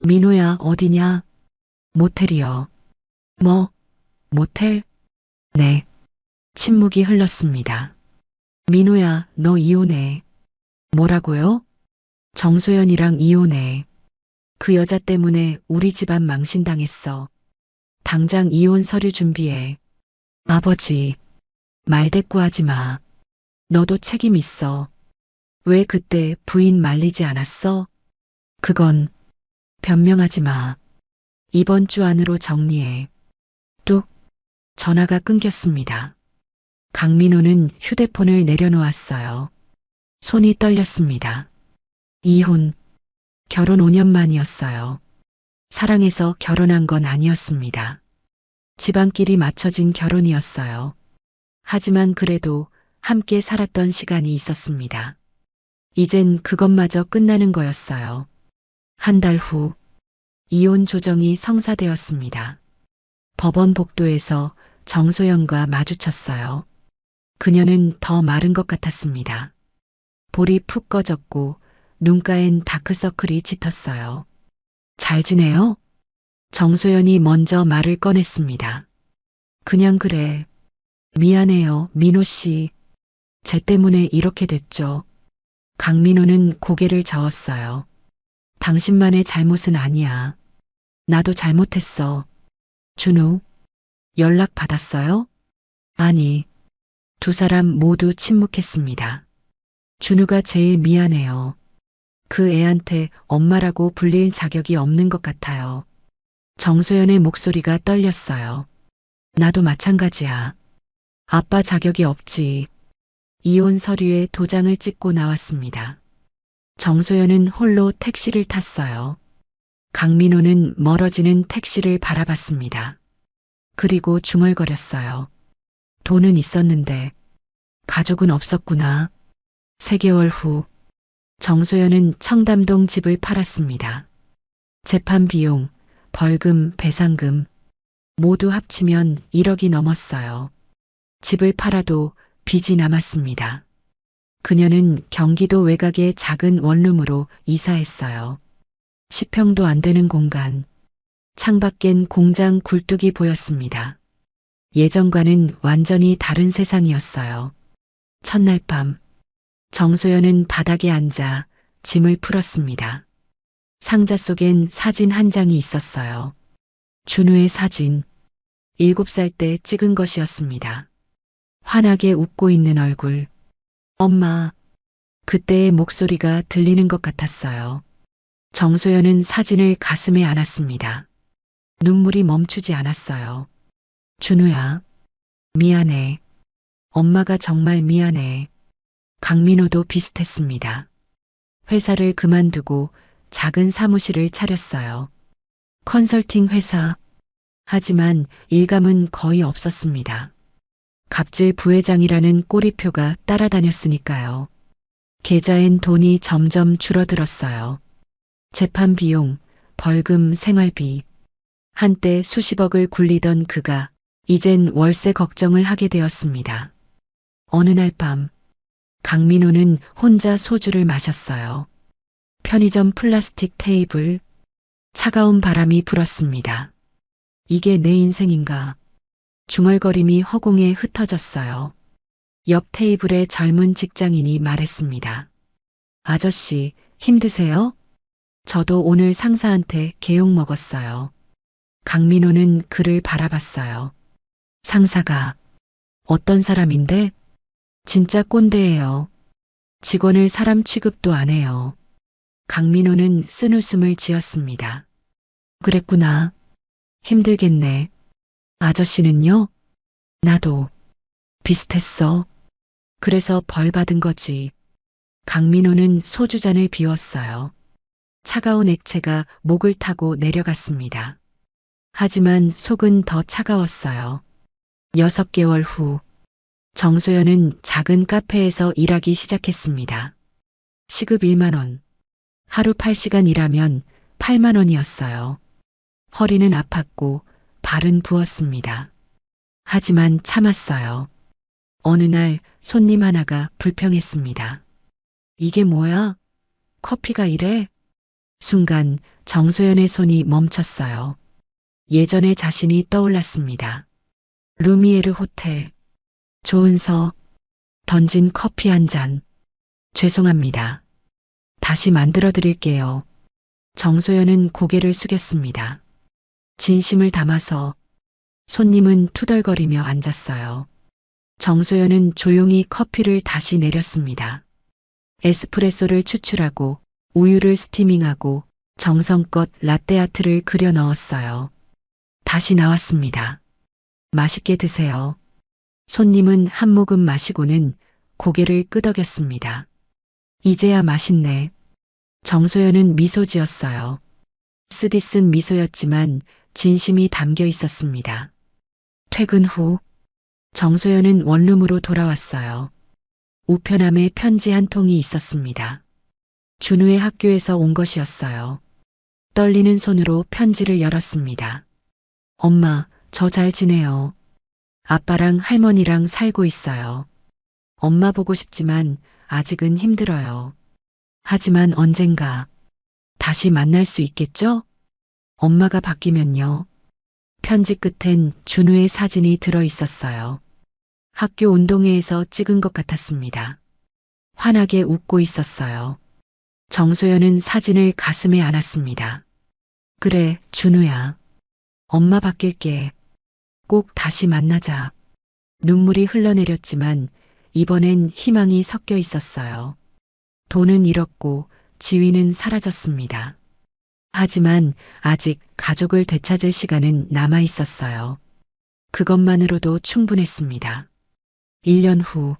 민호야, 어디냐? 모텔이요. 뭐? 모텔? 네. 침묵이 흘렀습니다. 민호야, 너 이혼해. 뭐라고요? 정소연이랑 이혼해. 그 여자 때문에 우리 집안 망신당했어. 당장 이혼 서류 준비해. 아버지, 말대꾸하지 마. 너도 책임 있어. 왜 그때 부인 말리지 않았어? 그건 변명하지 마. 이번 주 안으로 정리해. 뚝. 전화가 끊겼습니다. 강민호는 휴대폰을 내려놓았어요. 손이 떨렸습니다. 이혼. 결혼 5년 만이었어요. 사랑해서 결혼한 건 아니었습니다. 집안끼리 맞춰진 결혼이었어요. 하지만 그래도 함께 살았던 시간이 있었습니다. 이젠 그것마저 끝나는 거였어요. 한 달 후, 이혼 조정이 성사되었습니다. 법원 복도에서 정소연과 마주쳤어요. 그녀는 더 마른 것 같았습니다. 볼이 푹 꺼졌고 눈가엔 다크서클이 짙었어요. 잘 지내요? 정소연이 먼저 말을 꺼냈습니다. 그냥 그래. 미안해요, 민호 씨. 쟤 때문에 이렇게 됐죠. 강민호는 고개를 저었어요. 당신만의 잘못은 아니야. 나도 잘못했어. 준우, 연락 받았어요? 아니, 두 사람 모두 침묵했습니다. 준우가 제일 미안해요. 그 애한테 엄마라고 불릴 자격이 없는 것 같아요. 정소연의 목소리가 떨렸어요. 나도 마찬가지야. 아빠 자격이 없지. 이혼 서류에 도장을 찍고 나왔습니다. 정소연은 홀로 택시를 탔어요. 강민호는 멀어지는 택시를 바라봤습니다. 그리고 중얼거렸어요. 돈은 있었는데 가족은 없었구나. 3개월 후 정소연은 청담동 집을 팔았습니다. 재판 비용, 벌금, 배상금 모두 합치면 1억이 넘었어요. 집을 팔아도 빚이 남았습니다. 그녀는 경기도 외곽의 작은 원룸으로 이사했어요. 10평도 안 되는 공간. 창밖엔 공장 굴뚝이 보였습니다. 예전과는 완전히 다른 세상이었어요. 첫날 밤, 정소연은 바닥에 앉아 짐을 풀었습니다. 상자 속엔 사진 한 장이 있었어요. 준우의 사진. 7살 때 찍은 것이었습니다. 환하게 웃고 있는 얼굴. 엄마. 그때의 목소리가 들리는 것 같았어요. 정소연은 사진을 가슴에 안았습니다. 눈물이 멈추지 않았어요. 준우야. 미안해. 엄마가 정말 미안해. 강민호도 비슷했습니다. 회사를 그만두고 작은 사무실을 차렸어요. 컨설팅 회사. 하지만 일감은 거의 없었습니다. 갑질 부회장이라는 꼬리표가 따라다녔으니까요. 계좌엔 돈이 점점 줄어들었어요. 재판 비용, 벌금, 생활비. 한때 수십억을 굴리던 그가 이젠 월세 걱정을 하게 되었습니다. 어느 날 밤, 강민호는 혼자 소주를 마셨어요. 편의점 플라스틱 테이블. 차가운 바람이 불었습니다. 이게 내 인생인가? 중얼거림이 허공에 흩어졌어요. 옆 테이블의 젊은 직장인이 말했습니다. 아저씨, 힘드세요? 저도 오늘 상사한테 개욕 먹었어요. 강민호는 그를 바라봤어요. 상사가 어떤 사람인데? 진짜 꼰대예요. 직원을 사람 취급도 안 해요. 강민호는 쓴웃음을 지었습니다. 그랬구나. 힘들겠네. 아저씨는요? 나도 비슷했어. 그래서 벌 받은 거지. 강민호는 소주잔을 비웠어요. 차가운 액체가 목을 타고 내려갔습니다. 하지만 속은 더 차가웠어요. 6개월 후, 정소연은 작은 카페에서 일하기 시작했습니다. 시급 1만 원. 하루 8시간 일하면 8만 원이었어요. 허리는 아팠고 발은 부었습니다. 하지만 참았어요. 어느 날 손님 하나가 불평했습니다. 이게 뭐야? 커피가 이래? 순간 정소연의 손이 멈췄어요. 예전의 자신이 떠올랐습니다. 루미에르 호텔. 좋은서. 던진 커피 한 잔. 죄송합니다. 다시 만들어 드릴게요. 정소연은 고개를 숙였습니다. 진심을 담아서. 손님은 투덜거리며 앉았어요. 정소연은 조용히 커피를 다시 내렸습니다. 에스프레소를 추출하고 우유를 스티밍하고 정성껏 라떼아트를 그려 넣었어요. 다시 나왔습니다. 맛있게 드세요. 손님은 한 모금 마시고는 고개를 끄덕였습니다. 이제야 맛있네. 정소연은 미소 지었어요. 쓰디쓴 미소였지만 진심이 담겨 있었습니다. 퇴근 후 정소연은 원룸으로 돌아왔어요. 우편함에 편지 한 통이 있었습니다. 준우의 학교에서 온 것이었어요. 떨리는 손으로 편지를 열었습니다. 엄마, 저 잘 지내요. 아빠랑 할머니랑 살고 있어요. 엄마 보고 싶지만 아직은 힘들어요. 하지만 언젠가 다시 만날 수 있겠죠? 엄마가 바뀌면요. 편지 끝엔 준우의 사진이 들어 있었어요. 학교 운동회에서 찍은 것 같았습니다. 환하게 웃고 있었어요. 정소연은 사진을 가슴에 안았습니다. 그래, 준우야. 엄마 바뀔게. 꼭 다시 만나자. 눈물이 흘러내렸지만 이번엔 희망이 섞여 있었어요. 돈은 잃었고 지위는 사라졌습니다. 하지만 아직 가족을 되찾을 시간은 남아 있었어요. 그것만으로도 충분했습니다. 1년 후,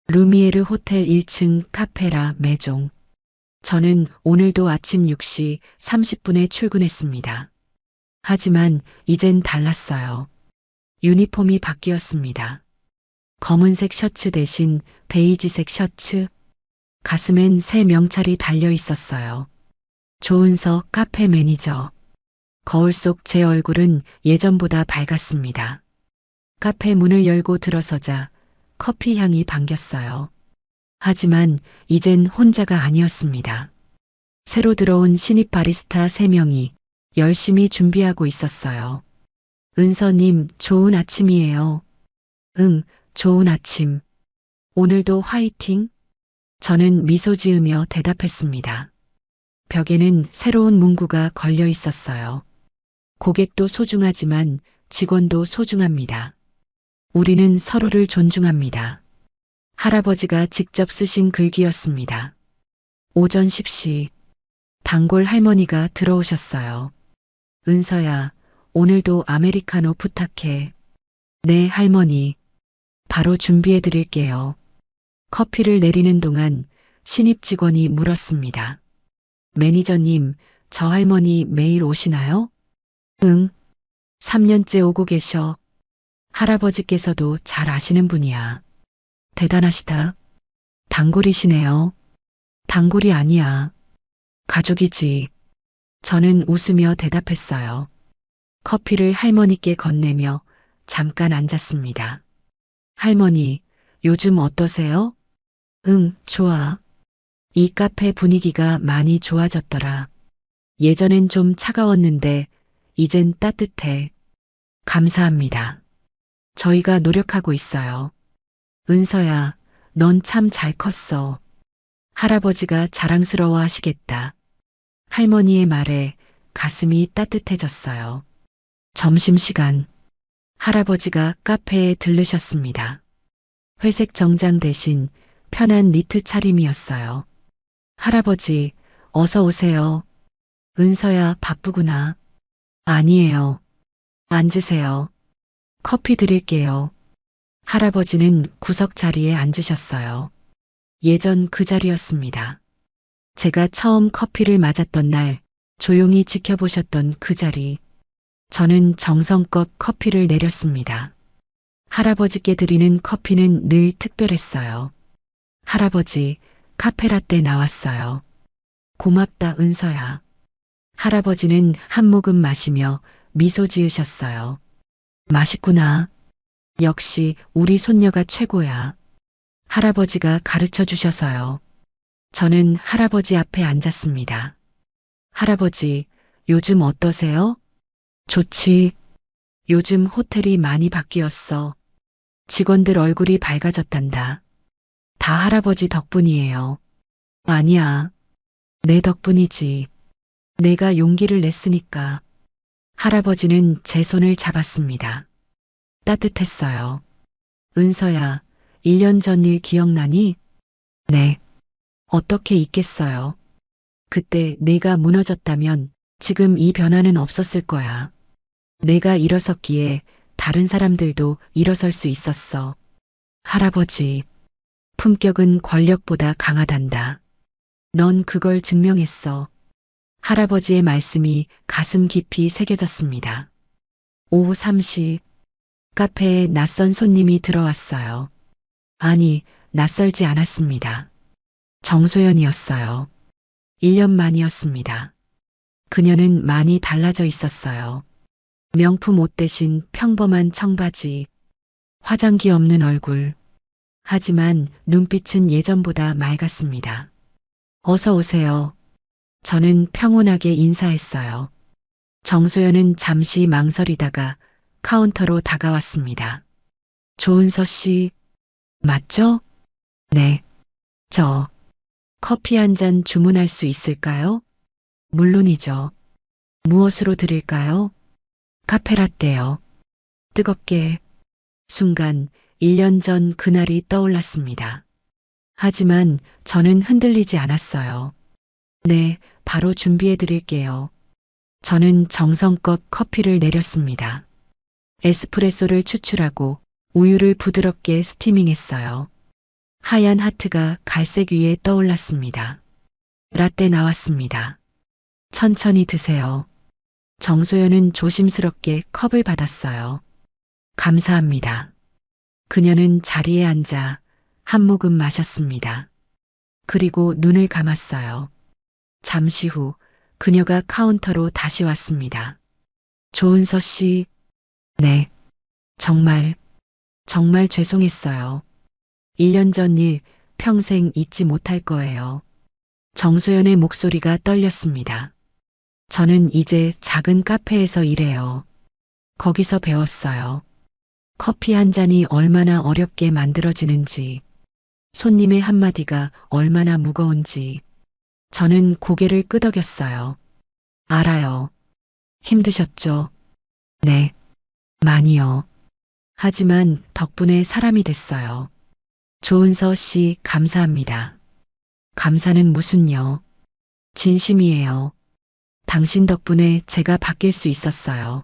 루미에르 호텔 1층 카페라 메종. 저는 오늘도 아침 6시 30분에 출근했습니다. 하지만 이젠 달랐어요. 유니폼이 바뀌었습니다. 검은색 셔츠 대신 베이지색 셔츠. 가슴엔 새 명찰이 달려 있었어요. 조은석 카페 매니저. 거울 속 제 얼굴은 예전보다 밝았습니다. 카페 문을 열고 들어서자 커피 향이 반겼어요. 하지만 이젠 혼자가 아니었습니다. 새로 들어온 신입 바리스타 3명이 열심히 준비하고 있었어요. 은서님, 좋은 아침이에요. 응, 좋은 아침. 오늘도 화이팅? 저는 미소 지으며 대답했습니다. 벽에는 새로운 문구가 걸려 있었어요. 고객도 소중하지만 직원도 소중합니다. 우리는 서로를 존중합니다. 할아버지가 직접 쓰신 글귀였습니다. 오전 10시, 단골 할머니가 들어오셨어요. 은서야, 오늘도 아메리카노 부탁해. 네, 할머니. 바로 준비해 드릴게요. 커피를 내리는 동안 신입 직원이 물었습니다. 매니저님, 저 할머니 매일 오시나요? 응. 3년째 오고 계셔. 할아버지께서도 잘 아시는 분이야. 대단하시다. 단골이시네요. 단골이 아니야. 가족이지. 저는 웃으며 대답했어요. 커피를 할머니께 건네며 잠깐 앉았습니다. 할머니, 요즘 어떠세요? 응, 좋아. 이 카페 분위기가 많이 좋아졌더라. 예전엔 좀 차가웠는데 이젠 따뜻해. 감사합니다. 저희가 노력하고 있어요. 은서야, 넌 참 잘 컸어. 할아버지가 자랑스러워 하시겠다. 할머니의 말에 가슴이 따뜻해졌어요. 점심시간. 할아버지가 카페에 들르셨습니다. 회색 정장 대신 편한 니트 차림이었어요. 할아버지, 어서 오세요. 은서야, 바쁘구나. 아니에요. 앉으세요. 커피 드릴게요. 할아버지는 구석 자리에 앉으셨어요. 예전 그 자리였습니다. 제가 처음 커피를 맞았던 날 조용히 지켜보셨던 그 자리. 저는 정성껏 커피를 내렸습니다. 할아버지께 드리는 커피는 늘 특별했어요. 할아버지, 카페라떼 나왔어요. 고맙다, 은서야. 할아버지는 한 모금 마시며 미소 지으셨어요. 맛있구나. 역시 우리 손녀가 최고야. 할아버지가 가르쳐 주셔서요. 저는 할아버지 앞에 앉았습니다. 할아버지, 요즘 어떠세요? 좋지. 요즘 호텔이 많이 바뀌었어. 직원들 얼굴이 밝아졌단다. 다 할아버지 덕분이에요. 아니야. 내 덕분이지. 내가 용기를 냈으니까. 할아버지는 제 손을 잡았습니다. 따뜻했어요. 은서야, 1년 전 일 기억나니? 네. 어떻게 잊겠어요. 그때 내가 무너졌다면 지금 이 변화는 없었을 거야. 내가 일어섰기에 다른 사람들도 일어설 수 있었어. 할아버지, 품격은 권력보다 강하단다. 넌 그걸 증명했어. 할아버지의 말씀이 가슴 깊이 새겨졌습니다. 오후 3시, 카페에 낯선 손님이 들어왔어요. 아니, 낯설지 않았습니다. 정소연이었어요. 1년 만이었습니다. 그녀는 많이 달라져 있었어요. 명품 옷 대신 평범한 청바지, 화장기 없는 얼굴. 하지만 눈빛은 예전보다 맑았습니다. 어서 오세요. 저는 평온하게 인사했어요. 정소연은 잠시 망설이다가 카운터로 다가왔습니다. 조은서 씨, 맞죠? 네. 저, 커피 한 잔 주문할 수 있을까요? 물론이죠. 무엇으로 드릴까요? 카페라떼요. 뜨겁게. 순간 1년 전 그날이 떠올랐습니다. 하지만 저는 흔들리지 않았어요. 네, 바로 준비해 드릴게요. 저는 정성껏 커피를 내렸습니다. 에스프레소를 추출하고 우유를 부드럽게 스티밍했어요. 하얀 하트가 갈색 위에 떠올랐습니다. 라떼 나왔습니다. 천천히 드세요. 정소연은 조심스럽게 컵을 받았어요. 감사합니다. 그녀는 자리에 앉아 한 모금 마셨습니다. 그리고 눈을 감았어요. 잠시 후 그녀가 카운터로 다시 왔습니다. 조은서 씨, 네, 정말 죄송했어요. 1년 전 일 평생 잊지 못할 거예요. 정소연의 목소리가 떨렸습니다. 저는 이제 작은 카페에서 일해요. 거기서 배웠어요. 커피 한 잔이 얼마나 어렵게 만들어지는지, 손님의 한마디가 얼마나 무거운지. 저는 고개를 끄덕였어요. 알아요. 힘드셨죠? 네, 많이요. 하지만 덕분에 사람이 됐어요. 조은서 씨, 감사합니다. 감사는 무슨요? 진심이에요. 당신 덕분에 제가 바뀔 수 있었어요.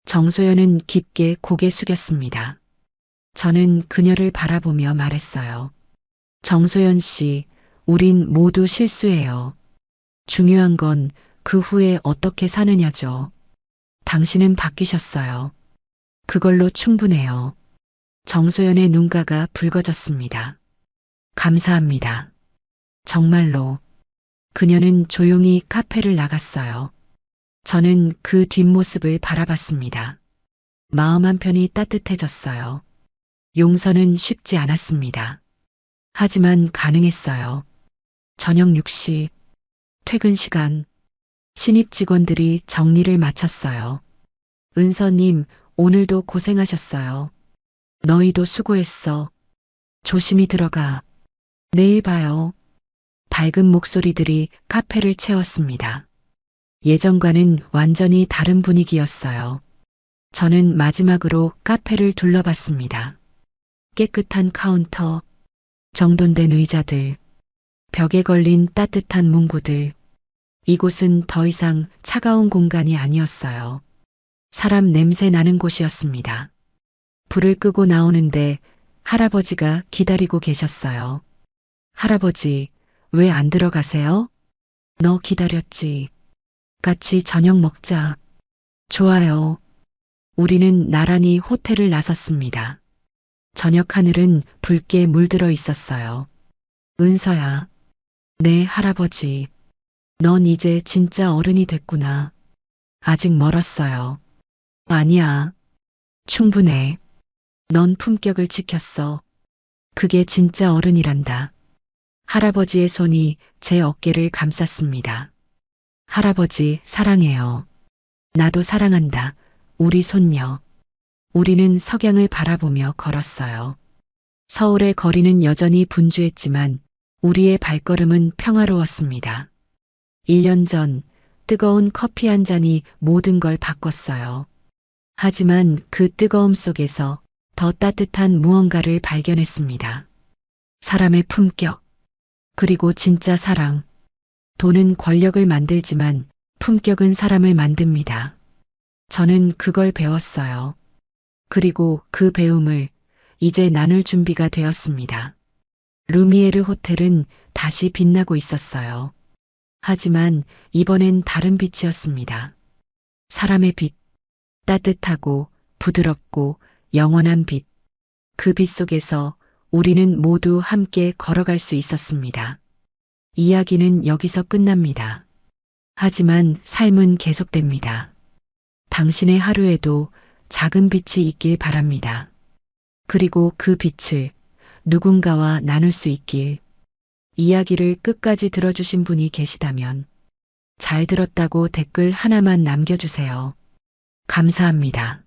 정소연은 깊게 고개 숙였습니다. 저는 그녀를 바라보며 말했어요. 정소연 씨, 우린 모두 실수해요. 중요한 건 그 후에 어떻게 사느냐죠. 당신은 바뀌셨어요. 그걸로 충분해요. 정소연의 눈가가 붉어졌습니다. 감사합니다. 정말로. 그녀는 조용히 카페를 나갔어요. 저는 그 뒷모습을 바라봤습니다. 마음 한편이 따뜻해졌어요. 용서는 쉽지 않았습니다. 하지만 가능했어요. 저녁 6시, 퇴근 시간, 신입 직원들이 정리를 마쳤어요. 은서님, 오늘도 고생하셨어요. 너희도 수고했어. 조심히 들어가. 내일 봐요. 밝은 목소리들이 카페를 채웠습니다. 예전과는 완전히 다른 분위기였어요. 저는 마지막으로 카페를 둘러봤습니다. 깨끗한 카운터, 정돈된 의자들, 벽에 걸린 따뜻한 문구들. 이곳은 더 이상 차가운 공간이 아니었어요. 사람 냄새 나는 곳이었습니다. 불을 끄고 나오는데 할아버지가 기다리고 계셨어요. 할아버지, 왜 안 들어가세요? 너 기다렸지. 같이 저녁 먹자. 좋아요. 우리는 나란히 호텔을 나섰습니다. 저녁 하늘은 붉게 물들어 있었어요. 은서야. 네, 할아버지. 넌 이제 진짜 어른이 됐구나. 아직 멀었어요. 아니야. 충분해. 넌 품격을 지켰어. 그게 진짜 어른이란다. 할아버지의 손이 제 어깨를 감쌌습니다. 할아버지, 사랑해요. 나도 사랑한다. 우리 손녀. 우리는 석양을 바라보며 걸었어요. 서울의 거리는 여전히 분주했지만 우리의 발걸음은 평화로웠습니다. 1년 전 뜨거운 커피 한 잔이 모든 걸 바꿨어요. 하지만 그 뜨거움 속에서 더 따뜻한 무언가를 발견했습니다. 사람의 품격, 그리고 진짜 사랑. 돈은 권력을 만들지만 품격은 사람을 만듭니다. 저는 그걸 배웠어요. 그리고 그 배움을 이제 나눌 준비가 되었습니다. 루미에르 호텔은 다시 빛나고 있었어요. 하지만 이번엔 다른 빛이었습니다. 사람의 빛, 따뜻하고 부드럽고 영원한 빛. 그 빛 속에서 우리는 모두 함께 걸어갈 수 있었습니다. 이야기는 여기서 끝납니다. 하지만 삶은 계속됩니다. 당신의 하루에도 작은 빛이 있길 바랍니다. 그리고 그 빛을 누군가와 나눌 수 있길. 이야기를 끝까지 들어주신 분이 계시다면 잘 들었다고 댓글 하나만 남겨주세요. 감사합니다.